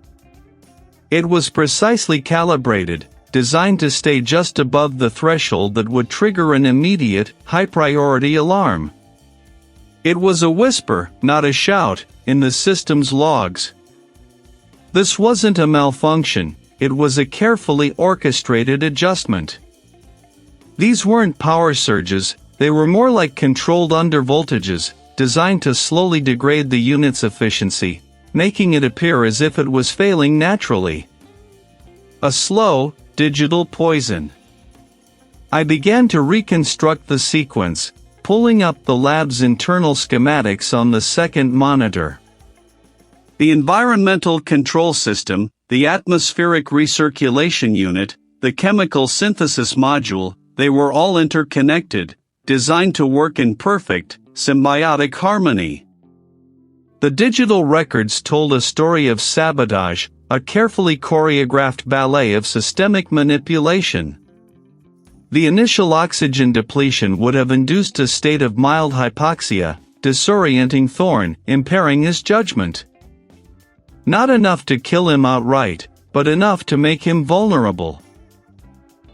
It was precisely calibrated, designed to stay just above the threshold that would trigger an immediate, high-priority alarm. It was a whisper, not a shout, in the system's logs. This wasn't a malfunction, it was a carefully orchestrated adjustment. These weren't power surges, they were more like controlled undervoltages, designed to slowly degrade the unit's efficiency, making it appear as if it was failing naturally. A slow, digital poison. I began to reconstruct the sequence, pulling up the lab's internal schematics on the second monitor. The environmental control system, the atmospheric recirculation unit, the chemical synthesis module, they were all interconnected, designed to work in perfect, symbiotic harmony. The digital records told a story of sabotage, a carefully choreographed ballet of systemic manipulation. The initial oxygen depletion would have induced a state of mild hypoxia, disorienting Thorne, impairing his judgment. Not enough to kill him outright, but enough to make him vulnerable.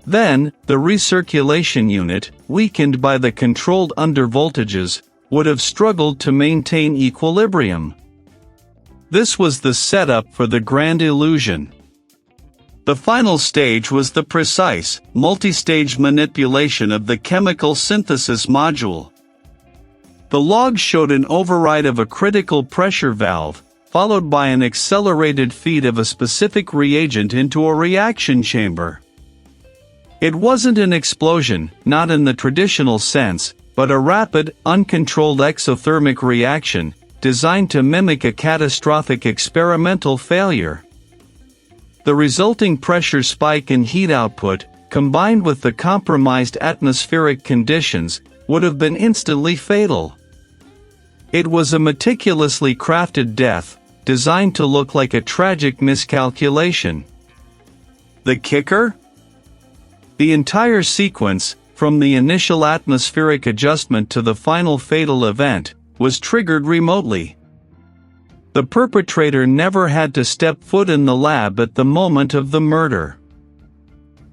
Then, the recirculation unit, weakened by the controlled undervoltages, would have struggled to maintain equilibrium. This was the setup for the grand illusion. The final stage was the precise, multi-stage manipulation of the chemical synthesis module. The log showed an override of a critical pressure valve, followed by an accelerated feed of a specific reagent into a reaction chamber. It wasn't an explosion, not in the traditional sense, but a rapid, uncontrolled exothermic reaction, designed to mimic a catastrophic experimental failure. The resulting pressure spike in heat output, combined with the compromised atmospheric conditions, would have been instantly fatal. It was a meticulously crafted death, designed to look like a tragic miscalculation. The kicker? The entire sequence, from the initial atmospheric adjustment to the final fatal event, was triggered remotely. The perpetrator never had to step foot in the lab at the moment of the murder.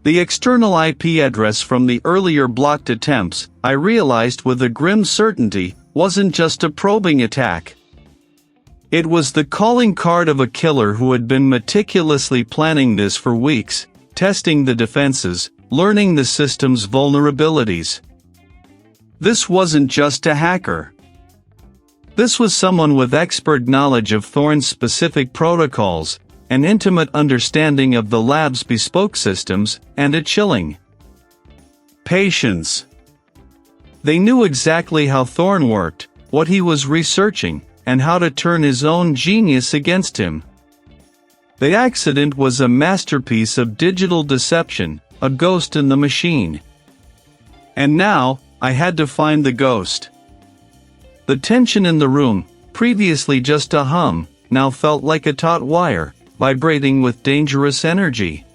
The external IP address from the earlier blocked attempts, I realized with a grim certainty, wasn't just a probing attack. It was the calling card of a killer who had been meticulously planning this for weeks, testing the defenses, learning the system's vulnerabilities. This wasn't just a hacker. This was someone with expert knowledge of Thorne's specific protocols, an intimate understanding of the lab's bespoke systems, and a chilling patience. They knew exactly how Thorne worked, what he was researching, and how to turn his own genius against him. The accident was a masterpiece of digital deception, a ghost in the machine. And now, I had to find the ghost. The tension in the room, previously just a hum, now felt like a taut wire, vibrating with dangerous energy.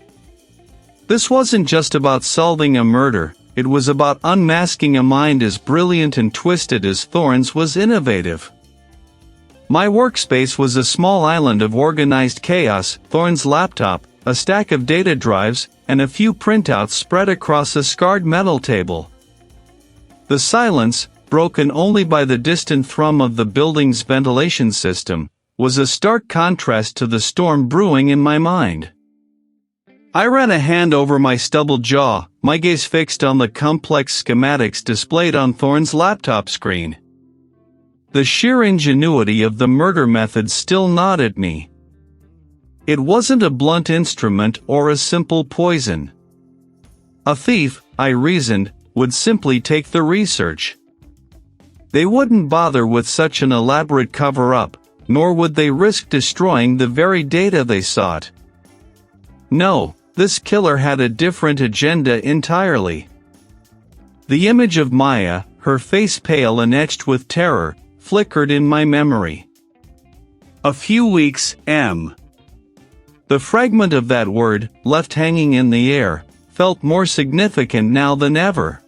This wasn't just about solving a murder, it was about unmasking a mind as brilliant and twisted as Thorne's was innovative. My workspace was a small island of organized chaos, Thorne's laptop, a stack of data drives, and a few printouts spread across a scarred metal table. The silence, broken only by the distant thrum of the building's ventilation system, was a stark contrast to the storm brewing in my mind. I ran a hand over my stubbled jaw, my gaze fixed on the complex schematics displayed on Thorne's laptop screen. The sheer ingenuity of the murder method still gnawed at me. It wasn't a blunt instrument or a simple poison. A thief, I reasoned, would simply take the research. They wouldn't bother with such an elaborate cover-up, nor would they risk destroying the very data they sought. No, this killer had a different agenda entirely. The image of Maya, her face pale and etched with terror, flickered in my memory. A few weeks, M. The fragment of that word, left hanging in the air, felt more significant now than ever.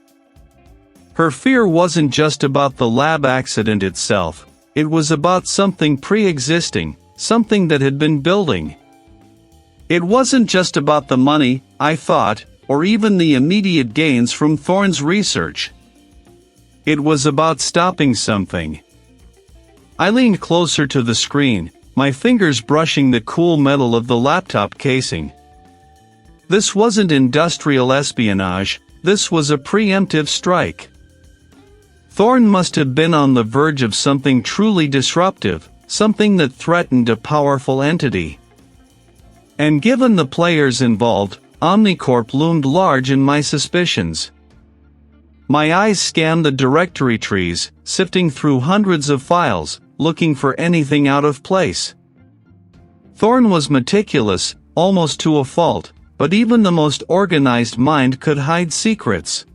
Her fear wasn't just about the lab accident itself, it was about something pre-existing, something that had been building. It wasn't just about the money, I thought, or even the immediate gains from Thorne's research. It was about stopping something. I leaned closer to the screen, my fingers brushing the cool metal of the laptop casing. This wasn't industrial espionage, this was a preemptive strike. Thorne must have been on the verge of something truly disruptive, something that threatened a powerful entity. And given the players involved, Omnicorp loomed large in my suspicions. My eyes scanned the directory trees, sifting through hundreds of files, looking for anything out of place. Thorne was meticulous, almost to a fault, but even the most organized mind could hide secrets.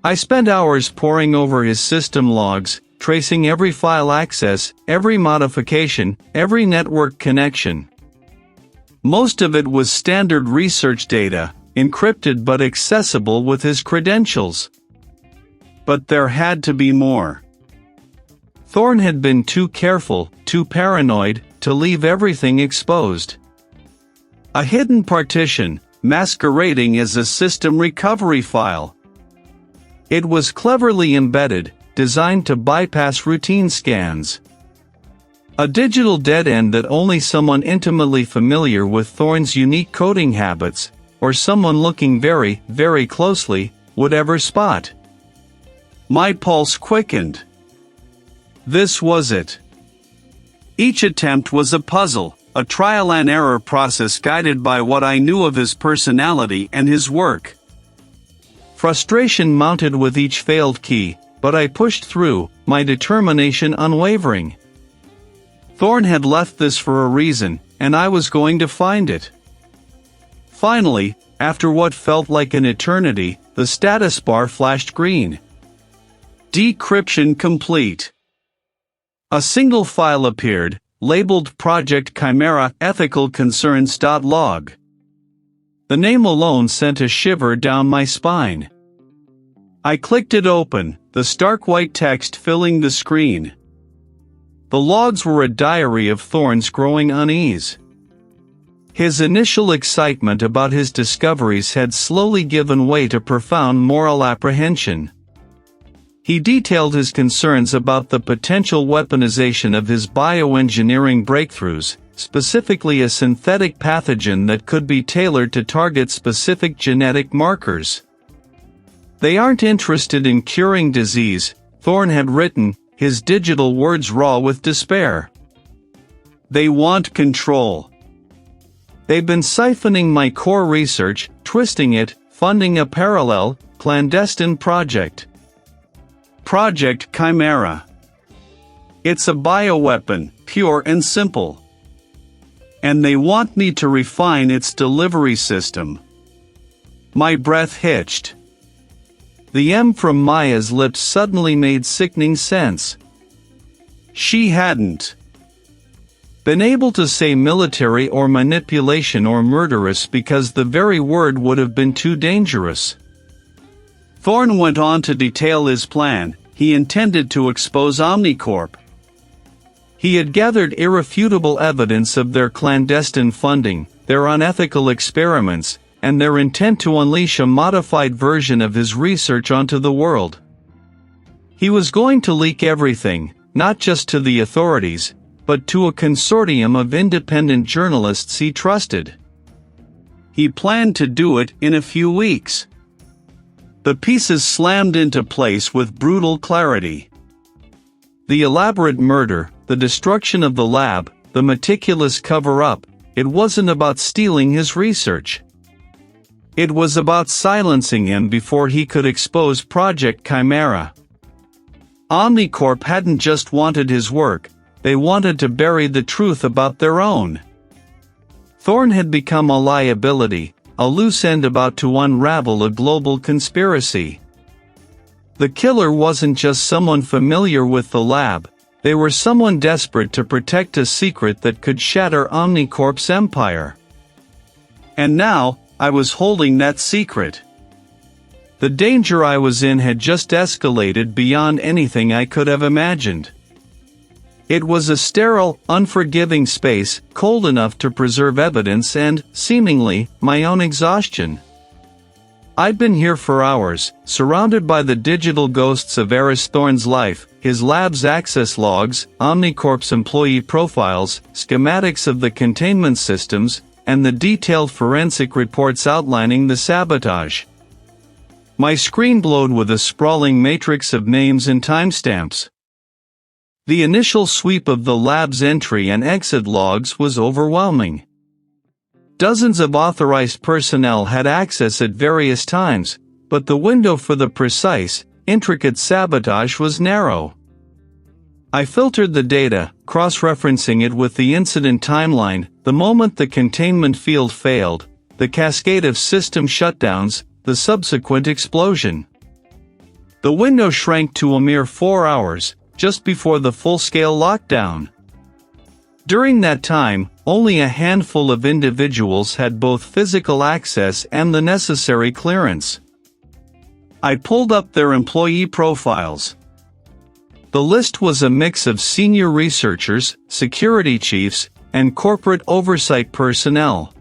I spent hours poring over his system logs, tracing every file access, every modification, every network connection. Most of it was standard research data, encrypted but accessible with his credentials. But there had to be more. Thorne had been too careful, too paranoid, to leave everything exposed. A hidden partition, masquerading as a system recovery file. It was cleverly embedded, designed to bypass routine scans. A digital dead end that only someone intimately familiar with Thorne's unique coding habits, or someone looking very, very closely, would ever spot. My pulse quickened. This was it. Each attempt was a puzzle, a trial and error process guided by what I knew of his personality and his work. Frustration mounted with each failed key, but I pushed through, my determination unwavering. Thorne had left this for a reason, and I was going to find it. Finally, after what felt like an eternity, the status bar flashed green. Decryption complete. A single file appeared, labeled Project Chimera Ethical Concerns.log. The name alone sent a shiver down my spine. I clicked it open, the stark white text filling the screen. The logs were a diary of Thorne's growing unease. His initial excitement about his discoveries had slowly given way to profound moral apprehension. He detailed his concerns about the potential weaponization of his bioengineering breakthroughs, specifically a synthetic pathogen that could be tailored to target specific genetic markers. "They aren't interested in curing disease," Thorne had written, his digital words raw with despair. "They want control. They've been siphoning my core research, twisting it, funding a parallel, clandestine project. Project Chimera. It's a bioweapon, pure and simple. And they want me to refine its delivery system." My breath hitched. The M from Maya's lips suddenly made sickening sense. She hadn't been able to say military or manipulation or murderous because the very word would have been too dangerous. Thorne went on to detail his plan. He intended to expose Omnicorp. He had gathered irrefutable evidence of their clandestine funding, their unethical experiments, and their intent to unleash a modified version of his research onto the world. He was going to leak everything, not just to the authorities, but to a consortium of independent journalists he trusted. He planned to do it in a few weeks. The pieces slammed into place with brutal clarity. The elaborate murder, the destruction of the lab, the meticulous cover-up, it wasn't about stealing his research. It was about silencing him before he could expose Project Chimera. Omnicorp hadn't just wanted his work, they wanted to bury the truth about their own. Thorne had become a liability, a loose end about to unravel a global conspiracy. The killer wasn't just someone familiar with the lab, they were someone desperate to protect a secret that could shatter Omnicorp's empire. And now, I was holding that secret. The danger I was in had just escalated beyond anything I could have imagined. It was a sterile, unforgiving space, cold enough to preserve evidence and, seemingly, my own exhaustion. I'd been here for hours, surrounded by the digital ghosts of Aris Thorne's life, his lab's access logs, Omnicorp's employee profiles, schematics of the containment systems, and the detailed forensic reports outlining the sabotage. My screen glowed with a sprawling matrix of names and timestamps. The initial sweep of the lab's entry and exit logs was overwhelming. Dozens of authorized personnel had access at various times, but the window for the precise, intricate sabotage was narrow. I filtered the data, cross-referencing it with the incident timeline, the moment the containment field failed, the cascade of system shutdowns, the subsequent explosion. The window shrank to a mere 4 hours, just before the full-scale lockdown. During that time, only a handful of individuals had both physical access and the necessary clearance. I pulled up their employee profiles. The list was a mix of senior researchers, security chiefs, and corporate oversight personnel.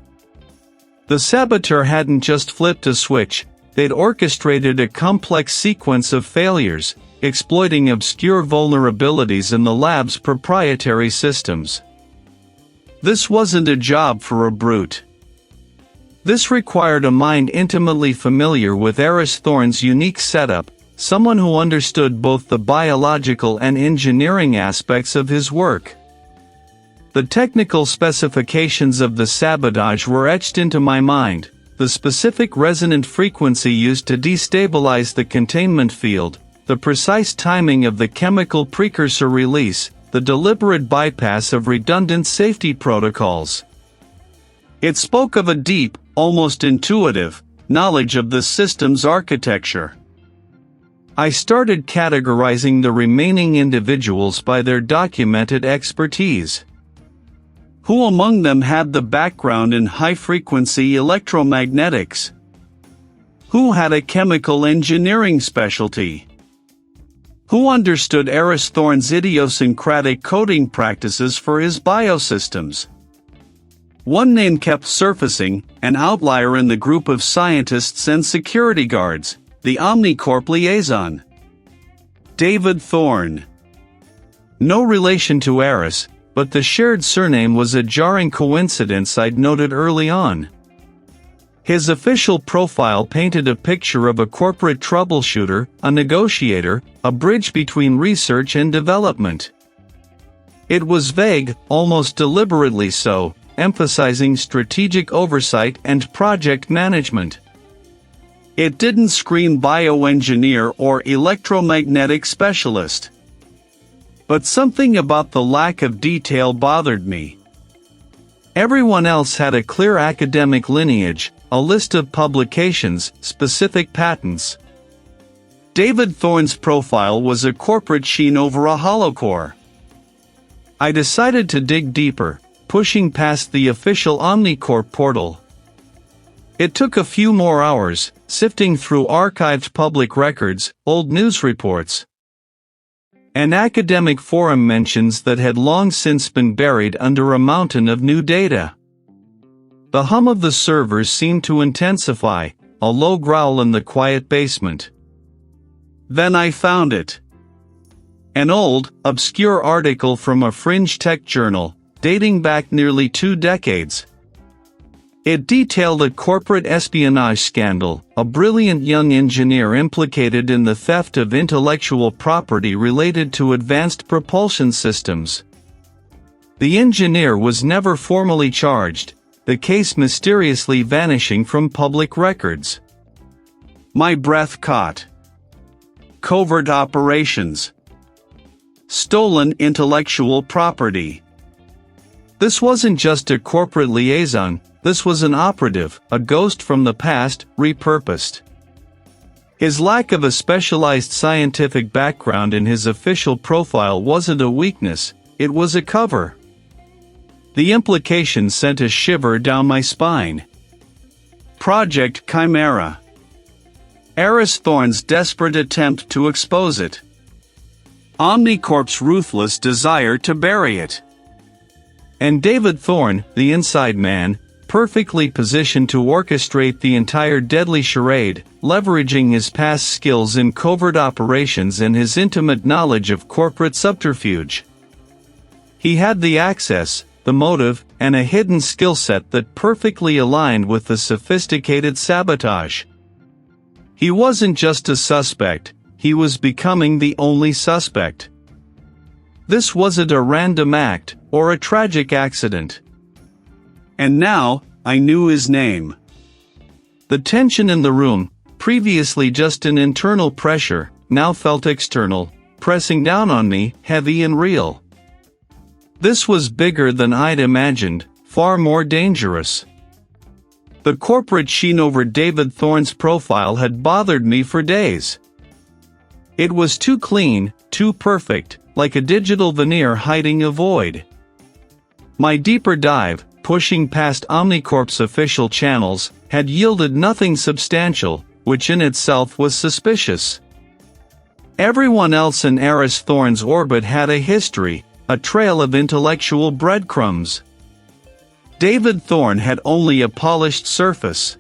The saboteur hadn't just flipped a switch, they'd orchestrated a complex sequence of failures, exploiting obscure vulnerabilities in the lab's proprietary systems. This wasn't a job for a brute. This required a mind intimately familiar with Aris Thorne's unique setup, someone who understood both the biological and engineering aspects of his work. The technical specifications of the sabotage were etched into my mind, the specific resonant frequency used to destabilize the containment field, the precise timing of the chemical precursor release, the deliberate bypass of redundant safety protocols. It spoke of a deep, almost intuitive, knowledge of the system's architecture. I started categorizing the remaining individuals by their documented expertise. Who among them had the background in high-frequency electromagnetics? Who had a chemical engineering specialty? Who understood Aris Thorne's idiosyncratic coding practices for his biosystems? One name kept surfacing, an outlier in the group of scientists and security guards, the Omnicorp liaison. David Thorne. No relation to Aris, but the shared surname was a jarring coincidence I'd noted early on. His official profile painted a picture of a corporate troubleshooter, a negotiator, a bridge between research and development. It was vague, almost deliberately so, emphasizing strategic oversight and project management. It didn't scream bioengineer or electromagnetic specialist. But something about the lack of detail bothered me. Everyone else had a clear academic lineage, a list of publications, specific patents. David Thorne's profile was a corporate sheen over a hollow core. I decided to dig deeper, pushing past the official Omnicorp portal. It took a few more hours, sifting through archived public records, old news reports, and academic forum mentions that had long since been buried under a mountain of new data. The hum of the servers seemed to intensify, a low growl in the quiet basement. Then I found it. An old, obscure article from a fringe tech journal, dating back nearly 2 decades. It detailed a corporate espionage scandal, a brilliant young engineer implicated in the theft of intellectual property related to advanced propulsion systems. The engineer was never formally charged, the case mysteriously vanishing from public records. My breath caught. Covert operations. Stolen intellectual property. This wasn't just a corporate liaison, this was an operative, a ghost from the past, repurposed. His lack of a specialized scientific background in his official profile wasn't a weakness, it was a cover. The implication sent a shiver down my spine. Project Chimera. Aris Thorne's desperate attempt to expose it. Omnicorp's ruthless desire to bury it. And David Thorne, the inside man, perfectly positioned to orchestrate the entire deadly charade, leveraging his past skills in covert operations and his intimate knowledge of corporate subterfuge. He had the access, the motive, and a hidden skill set that perfectly aligned with the sophisticated sabotage. He wasn't just a suspect, he was becoming the only suspect. This wasn't a random act, or a tragic accident. And now, I knew his name. The tension in the room, previously just an internal pressure, now felt external, pressing down on me, heavy and real. This was bigger than I'd imagined, far more dangerous. The corporate sheen over David Thorne's profile had bothered me for days. It was too clean, too perfect, like a digital veneer hiding a void. My deeper dive, pushing past Omnicorp's official channels, had yielded nothing substantial, which in itself was suspicious. Everyone else in Aris Thorne's orbit had a history, a trail of intellectual breadcrumbs. David Thorne had only a polished surface.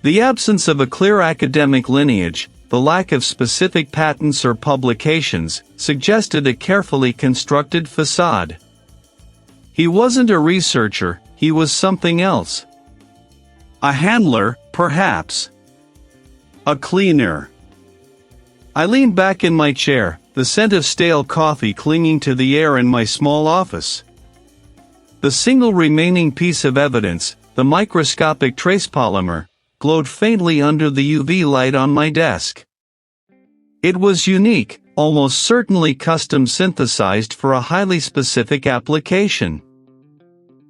The absence of a clear academic lineage, the lack of specific patents or publications, suggested a carefully constructed facade. He wasn't a researcher, he was something else. A handler, perhaps. A cleaner. I leaned back in my chair, the scent of stale coffee clinging to the air in my small office. The single remaining piece of evidence, the microscopic trace polymer, glowed faintly under the UV light on my desk. It was unique, almost certainly custom synthesized for a highly specific application.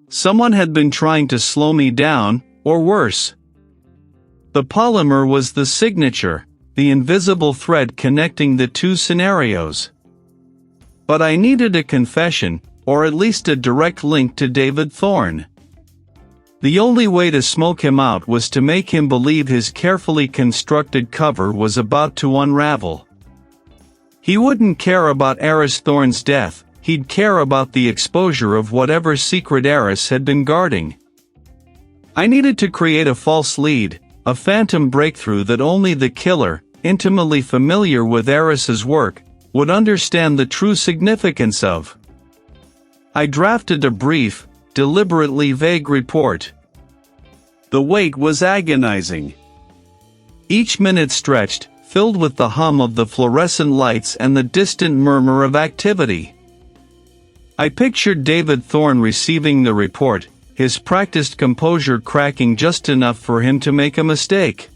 Someone had been trying to slow me down, or worse. The polymer was the signature, the invisible thread connecting the two scenarios. But I needed a confession, or at least a direct link to David Thorne. The only way to smoke him out was to make him believe his carefully constructed cover was about to unravel. He wouldn't care about Aris Thorne's death, he'd care about the exposure of whatever secret Aris had been guarding. I needed to create a false lead, a phantom breakthrough that only the killer, intimately familiar with Aris's work, would understand the true significance of. I drafted a brief, deliberately vague report. The wait was agonizing. Each minute stretched, filled with the hum of the fluorescent lights and the distant murmur of activity. I pictured David Thorne receiving the report, his practiced composure cracking just enough for him to make a mistake.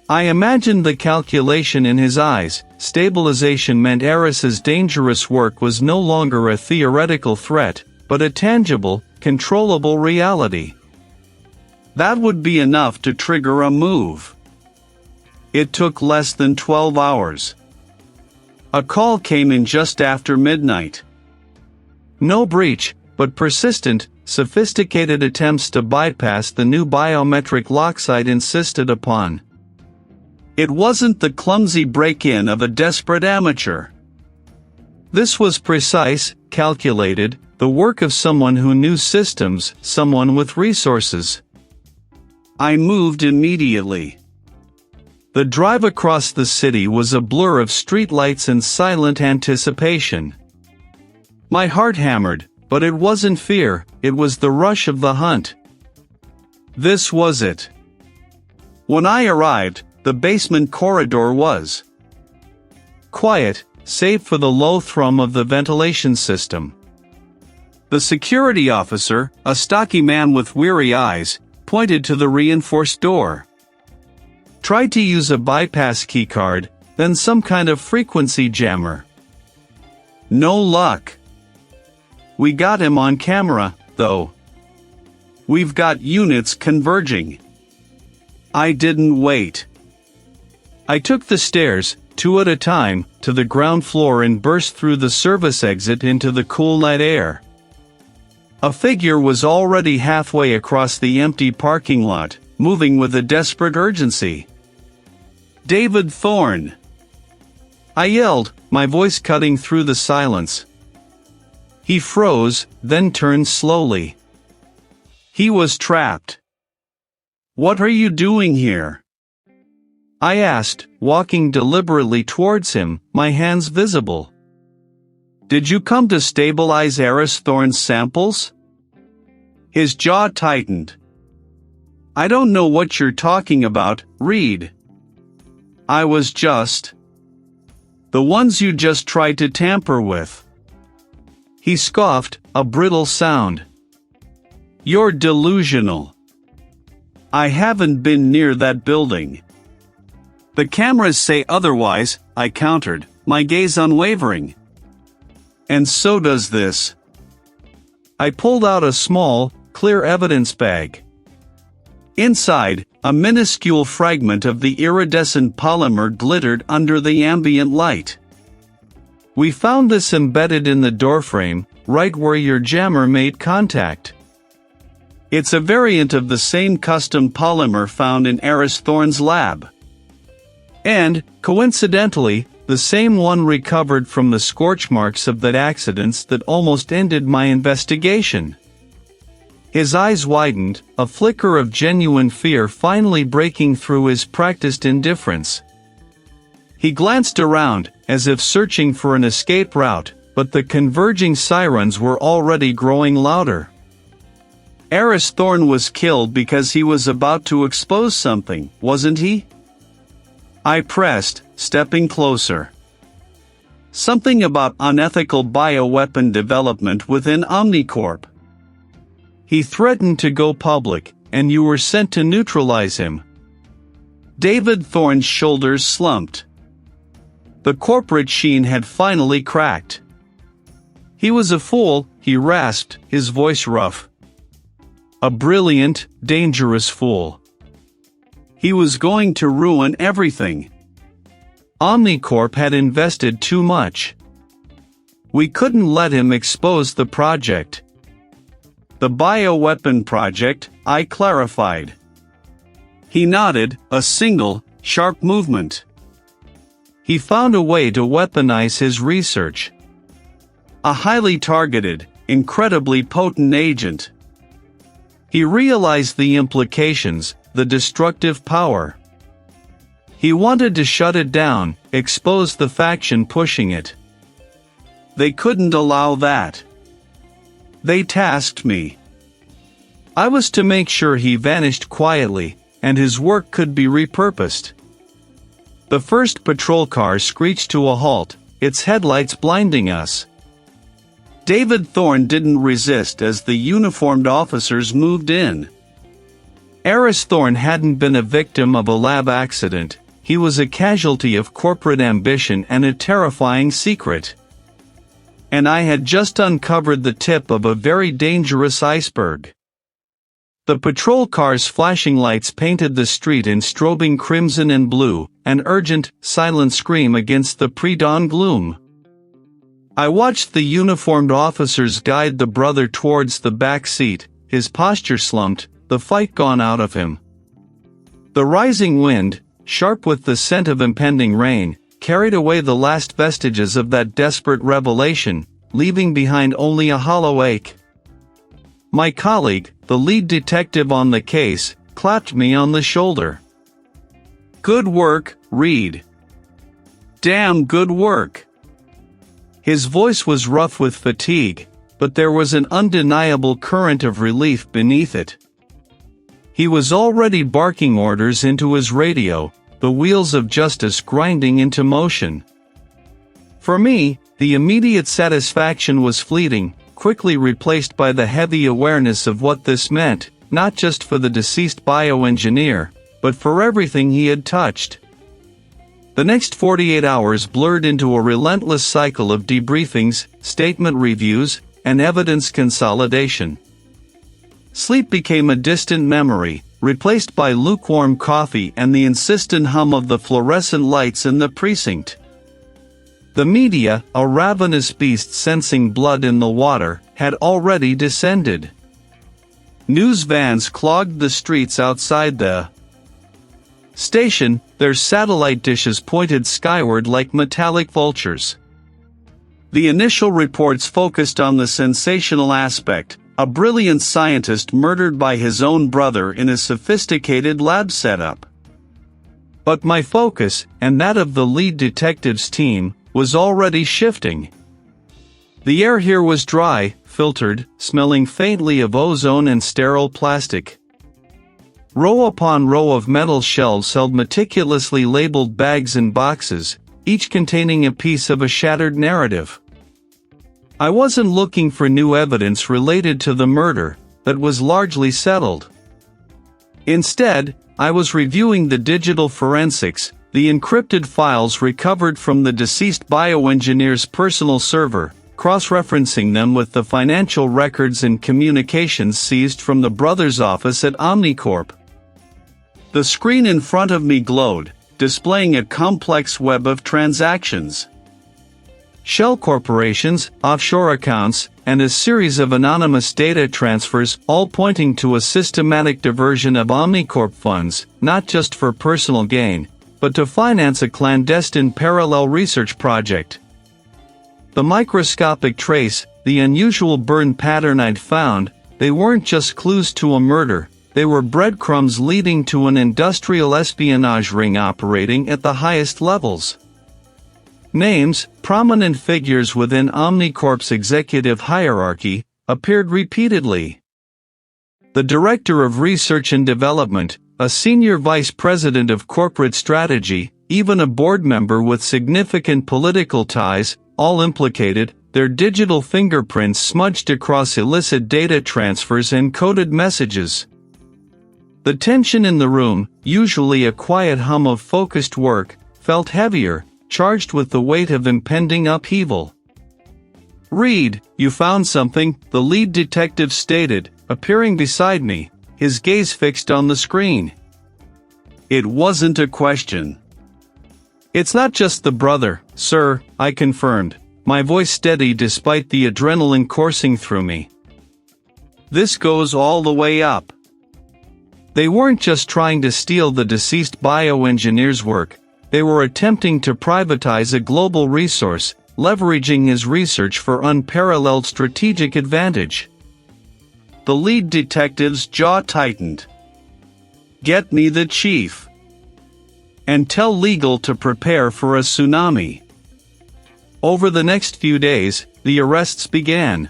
I imagined the calculation in his eyes. Stabilization meant Aris's dangerous work was no longer a theoretical threat, but a tangible, controllable reality. That would be enough to trigger a move. It took less than 12 hours. A call came in just after midnight. No breach, but persistent, sophisticated attempts to bypass the new biometric locks I'd insisted upon. It wasn't the clumsy break-in of a desperate amateur. This was precise, calculated, the work of someone who knew systems, someone with resources. I moved immediately. The drive across the city was a blur of streetlights and silent anticipation. My heart hammered, but it wasn't fear, it was the rush of the hunt. This was it. When I arrived, the basement corridor was quiet, save for the low thrum of the ventilation system. The security officer, a stocky man with weary eyes, pointed to the reinforced door. Tried to use a bypass keycard, then some kind of frequency jammer. No luck. We got him on camera, though. We've got units converging. I didn't wait. I took the stairs, 2 at a time, to the ground floor and burst through the service exit into the cool night air. A figure was already halfway across the empty parking lot, moving with a desperate urgency. David Thorne! I yelled, my voice cutting through the silence. He froze, then turned slowly. He was trapped. What are you doing here? I asked, walking deliberately towards him, my hands visible. Did you come to stabilize Aris Thorne's samples? His jaw tightened. I don't know what you're talking about, Reed. I was just... the ones you just tried to tamper with. He scoffed, a brittle sound. You're delusional. I haven't been near that building. The cameras say otherwise, I countered, my gaze unwavering. And so does this. I pulled out a small, clear evidence bag. Inside, a minuscule fragment of the iridescent polymer glittered under the ambient light. We found this embedded in the doorframe, right where your jammer made contact. It's a variant of the same custom polymer found in Aris Thorne's lab. And, coincidentally, the same one recovered from the scorch marks of the accidents that almost ended my investigation. His eyes widened, a flicker of genuine fear finally breaking through his practiced indifference. He glanced around, as if searching for an escape route, but the converging sirens were already growing louder. Aris Thorne was killed because he was about to expose something, wasn't he? I pressed, stepping closer. Something about unethical bioweapon development within Omnicorp. He threatened to go public, and you were sent to neutralize him. David Thorne's shoulders slumped. The corporate sheen had finally cracked. He was a fool, he rasped, his voice rough. A brilliant, dangerous fool. He was going to ruin everything. Omnicorp had invested too much. We couldn't let him expose the project. The bioweapon project, I clarified. He nodded, a single, sharp movement. He found a way to weaponize his research. A highly targeted, incredibly potent agent. He realized the implications, the destructive power. He wanted to shut it down, expose the faction pushing it. They couldn't allow that. They tasked me. I was to make sure he vanished quietly, and his work could be repurposed. The first patrol car screeched to a halt, its headlights blinding us. David Thorne didn't resist as the uniformed officers moved in. Aris Thorne hadn't been a victim of a lab accident, he was a casualty of corporate ambition and a terrifying secret. And I had just uncovered the tip of a very dangerous iceberg. The patrol car's flashing lights painted the street in strobing crimson and blue, an urgent, silent scream against the pre-dawn gloom. I watched the uniformed officers guide the brother towards the back seat, his posture slumped, the fight gone out of him. The rising wind, sharp with the scent of impending rain, carried away the last vestiges of that desperate revelation, leaving behind only a hollow ache. My colleague, the lead detective on the case, clapped me on the shoulder. "Good work, Reed. Damn good work." His voice was rough with fatigue, but there was an undeniable current of relief beneath it. He was already barking orders into his radio, the wheels of justice grinding into motion. For me, the immediate satisfaction was fleeting, quickly replaced by the heavy awareness of what this meant, not just for the deceased bioengineer, but for everything he had touched. The next 48 hours blurred into a relentless cycle of debriefings, statement reviews, and evidence consolidation. Sleep became a distant memory, replaced by lukewarm coffee and the insistent hum of the fluorescent lights in the precinct. The media, a ravenous beast sensing blood in the water, had already descended. News vans clogged the streets outside the station, their satellite dishes pointed skyward like metallic vultures. The initial reports focused on the sensational aspect, a brilliant scientist murdered by his own brother in a sophisticated lab setup. But my focus, and that of the lead detective's team, was already shifting. The air here was dry, filtered, smelling faintly of ozone and sterile plastic. Row upon row of metal shelves held meticulously labeled bags and boxes, each containing a piece of a shattered narrative. I wasn't looking for new evidence related to the murder, that was largely settled. Instead, I was reviewing the digital forensics, the encrypted files recovered from the deceased bioengineer's personal server, cross-referencing them with the financial records and communications seized from the brother's office at Omnicorp. The screen in front of me glowed, displaying a complex web of transactions. Shell corporations, offshore accounts, and a series of anonymous data transfers, all pointing to a systematic diversion of Omnicorp funds, not just for personal gain, but to finance a clandestine parallel research project. The microscopic trace, the unusual burn pattern I'd found, they weren't just clues to a murder, they were breadcrumbs leading to an industrial espionage ring operating at the highest levels. Names, prominent figures within Omnicorp's executive hierarchy, appeared repeatedly. The Director of Research and Development, a Senior Vice President of Corporate Strategy, even a board member with significant political ties, all implicated, their digital fingerprints smudged across illicit data transfers and coded messages. The tension in the room, usually a quiet hum of focused work, felt heavier, charged with the weight of impending upheaval. "Reed, you found something," the lead detective stated, appearing beside me, his gaze fixed on the screen. It wasn't a question. "It's not just the brother, sir," I confirmed, my voice steady despite the adrenaline coursing through me. "This goes all the way up." They weren't just trying to steal the deceased bioengineer's work, they were attempting to privatize a global resource, leveraging his research for unparalleled strategic advantage. The lead detective's jaw tightened. "Get me the chief. And tell legal to prepare for a tsunami." Over the next few days, the arrests began.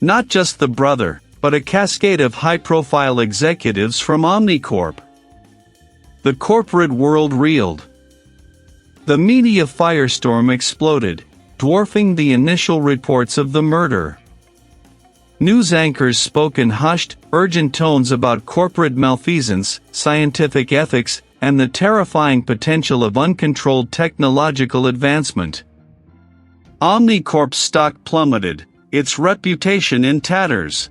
Not just the brother, but a cascade of high-profile executives from Omnicorp. The corporate world reeled. The media firestorm exploded, dwarfing the initial reports of the murder. News anchors spoke in hushed, urgent tones about corporate malfeasance, scientific ethics, and the terrifying potential of uncontrolled technological advancement. Omnicorp's stock plummeted, its reputation in tatters.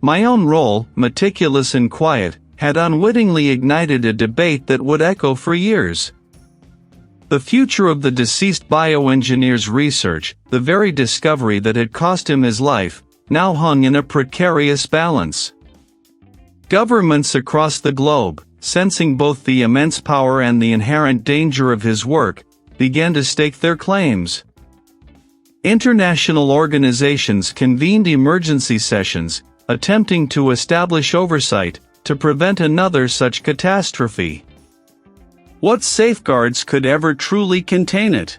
My own role, meticulous and quiet, had unwittingly ignited a debate that would echo for years. The future of the deceased bioengineer's research, the very discovery that had cost him his life, now hung in a precarious balance. Governments across the globe, sensing both the immense power and the inherent danger of his work, began to stake their claims. International organizations convened emergency sessions, attempting to establish oversight, to prevent another such catastrophe. What safeguards could ever truly contain it?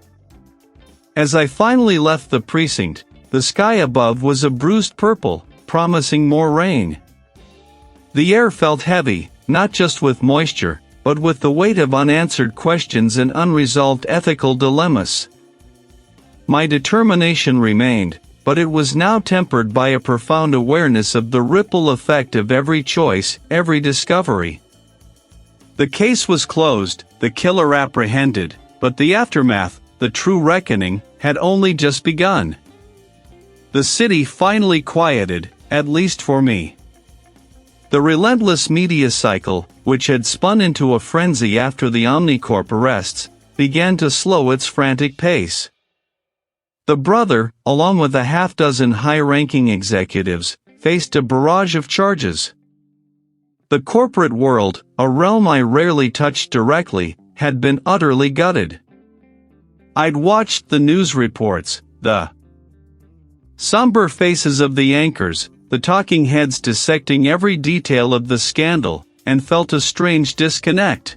As I finally left the precinct, the sky above was a bruised purple, promising more rain. The air felt heavy, not just with moisture, but with the weight of unanswered questions and unresolved ethical dilemmas. My determination remained, but it was now tempered by a profound awareness of the ripple effect of every choice, every discovery. The case was closed, the killer apprehended, but the aftermath, the true reckoning, had only just begun. The city finally quieted, at least for me. The relentless media cycle, which had spun into a frenzy after the Omnicorp arrests, began to slow its frantic pace. The brother, along with a half-dozen high-ranking executives, faced a barrage of charges. The corporate world, a realm I rarely touched directly, had been utterly gutted. I'd watched the news reports, the somber faces of the anchors, the talking heads dissecting every detail of the scandal, and felt a strange disconnect.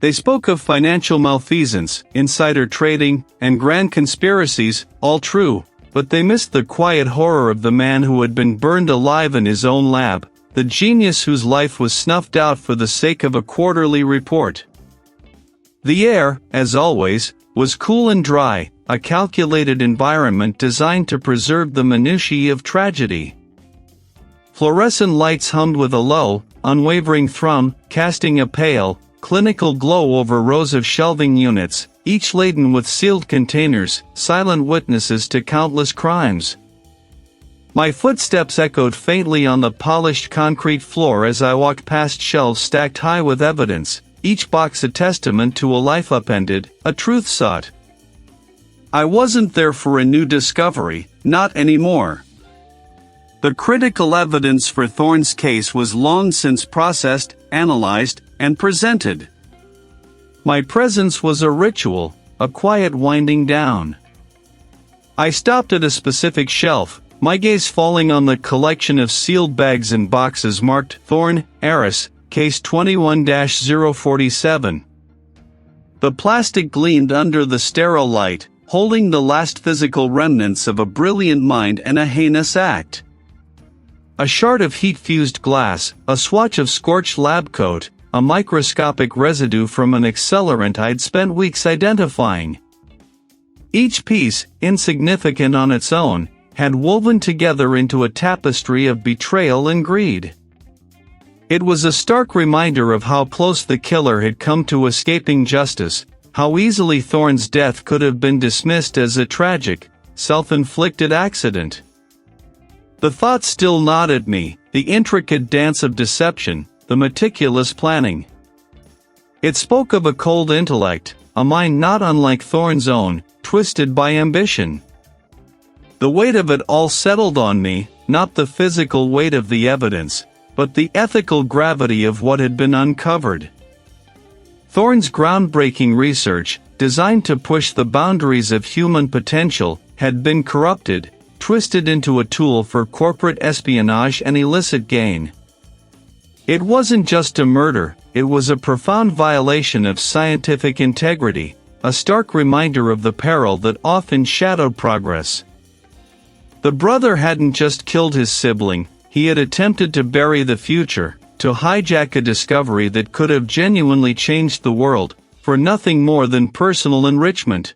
They spoke of financial malfeasance, insider trading, and grand conspiracies, all true, but they missed the quiet horror of the man who had been burned alive in his own lab, the genius whose life was snuffed out for the sake of a quarterly report. The air, as always, was cool and dry, a calculated environment designed to preserve the minutiae of tragedy. Fluorescent lights hummed with a low, unwavering thrum, casting a pale, clinical glow over rows of shelving units, each laden with sealed containers, silent witnesses to countless crimes. My footsteps echoed faintly on the polished concrete floor as I walked past shelves stacked high with evidence, each box a testament to a life upended, a truth sought. I wasn't there for a new discovery, not anymore. The critical evidence for Thorne's case was long since processed, analyzed, and presented. My presence was a ritual, a quiet winding down. I stopped at a specific shelf, my gaze falling on the collection of sealed bags and boxes marked Thorne, Aris, Case 21-047. The plastic gleamed under the sterile light, holding the last physical remnants of a brilliant mind and a heinous act. A shard of heat-fused glass, a swatch of scorched lab coat, a microscopic residue from an accelerant I'd spent weeks identifying. Each piece, insignificant on its own, had woven together into a tapestry of betrayal and greed. It was a stark reminder of how close the killer had come to escaping justice, how easily Thorne's death could have been dismissed as a tragic, self-inflicted accident. The thought still gnawed at me, the intricate dance of deception, the meticulous planning. It spoke of a cold intellect, a mind not unlike Thorne's own, twisted by ambition. The weight of it all settled on me, not the physical weight of the evidence, but the ethical gravity of what had been uncovered. Thorne's groundbreaking research, designed to push the boundaries of human potential, had been corrupted, twisted into a tool for corporate espionage and illicit gain. It wasn't just a murder, it was a profound violation of scientific integrity, a stark reminder of the peril that often shadowed progress. The brother hadn't just killed his sibling, he had attempted to bury the future, to hijack a discovery that could have genuinely changed the world, for nothing more than personal enrichment.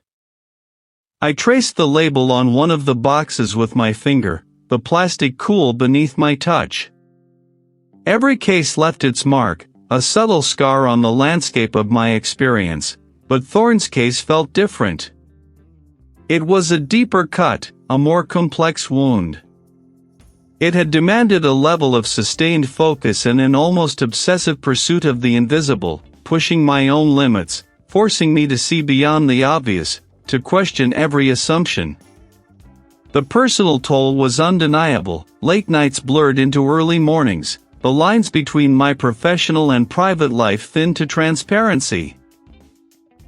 I traced the label on one of the boxes with my finger, the plastic cool beneath my touch. Every case left its mark, a subtle scar on the landscape of my experience, but Thorne's case felt different. It was a deeper cut, a more complex wound. It had demanded a level of sustained focus and an almost obsessive pursuit of the invisible, pushing my own limits, forcing me to see beyond the obvious, to question every assumption. The personal toll was undeniable, late nights blurred into early mornings, the lines between my professional and private life thinned to transparency.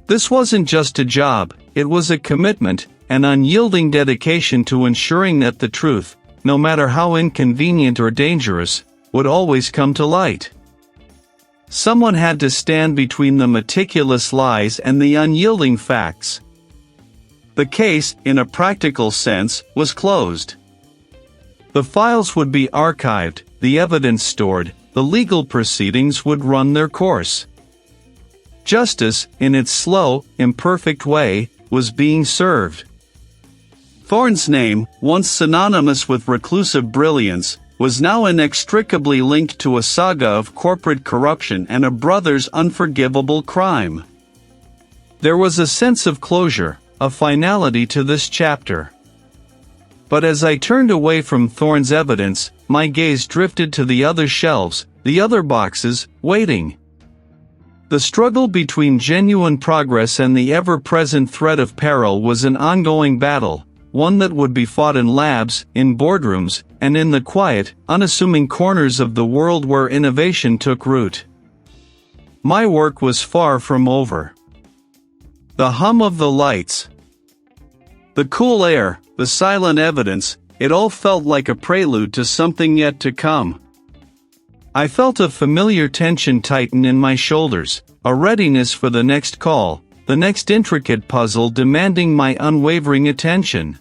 This wasn't just a job, it was a commitment, an unyielding dedication to ensuring that the truth, no matter how inconvenient or dangerous, would always come to light. Someone had to stand between the meticulous lies and the unyielding facts. The case, in a practical sense, was closed. The files would be archived, the evidence stored, the legal proceedings would run their course. Justice, in its slow, imperfect way, was being served. Thorne's name, once synonymous with reclusive brilliance, was now inextricably linked to a saga of corporate corruption and a brother's unforgivable crime. There was a sense of closure, a finality to this chapter. But as I turned away from Thorne's evidence, my gaze drifted to the other shelves, the other boxes, waiting. The struggle between genuine progress and the ever-present threat of peril was an ongoing battle, one that would be fought in labs, in boardrooms, and in the quiet, unassuming corners of the world where innovation took root. My work was far from over. The hum of the lights, the cool air, the silent evidence, it all felt like a prelude to something yet to come. I felt a familiar tension tighten in my shoulders, a readiness for the next call, the next intricate puzzle demanding my unwavering attention.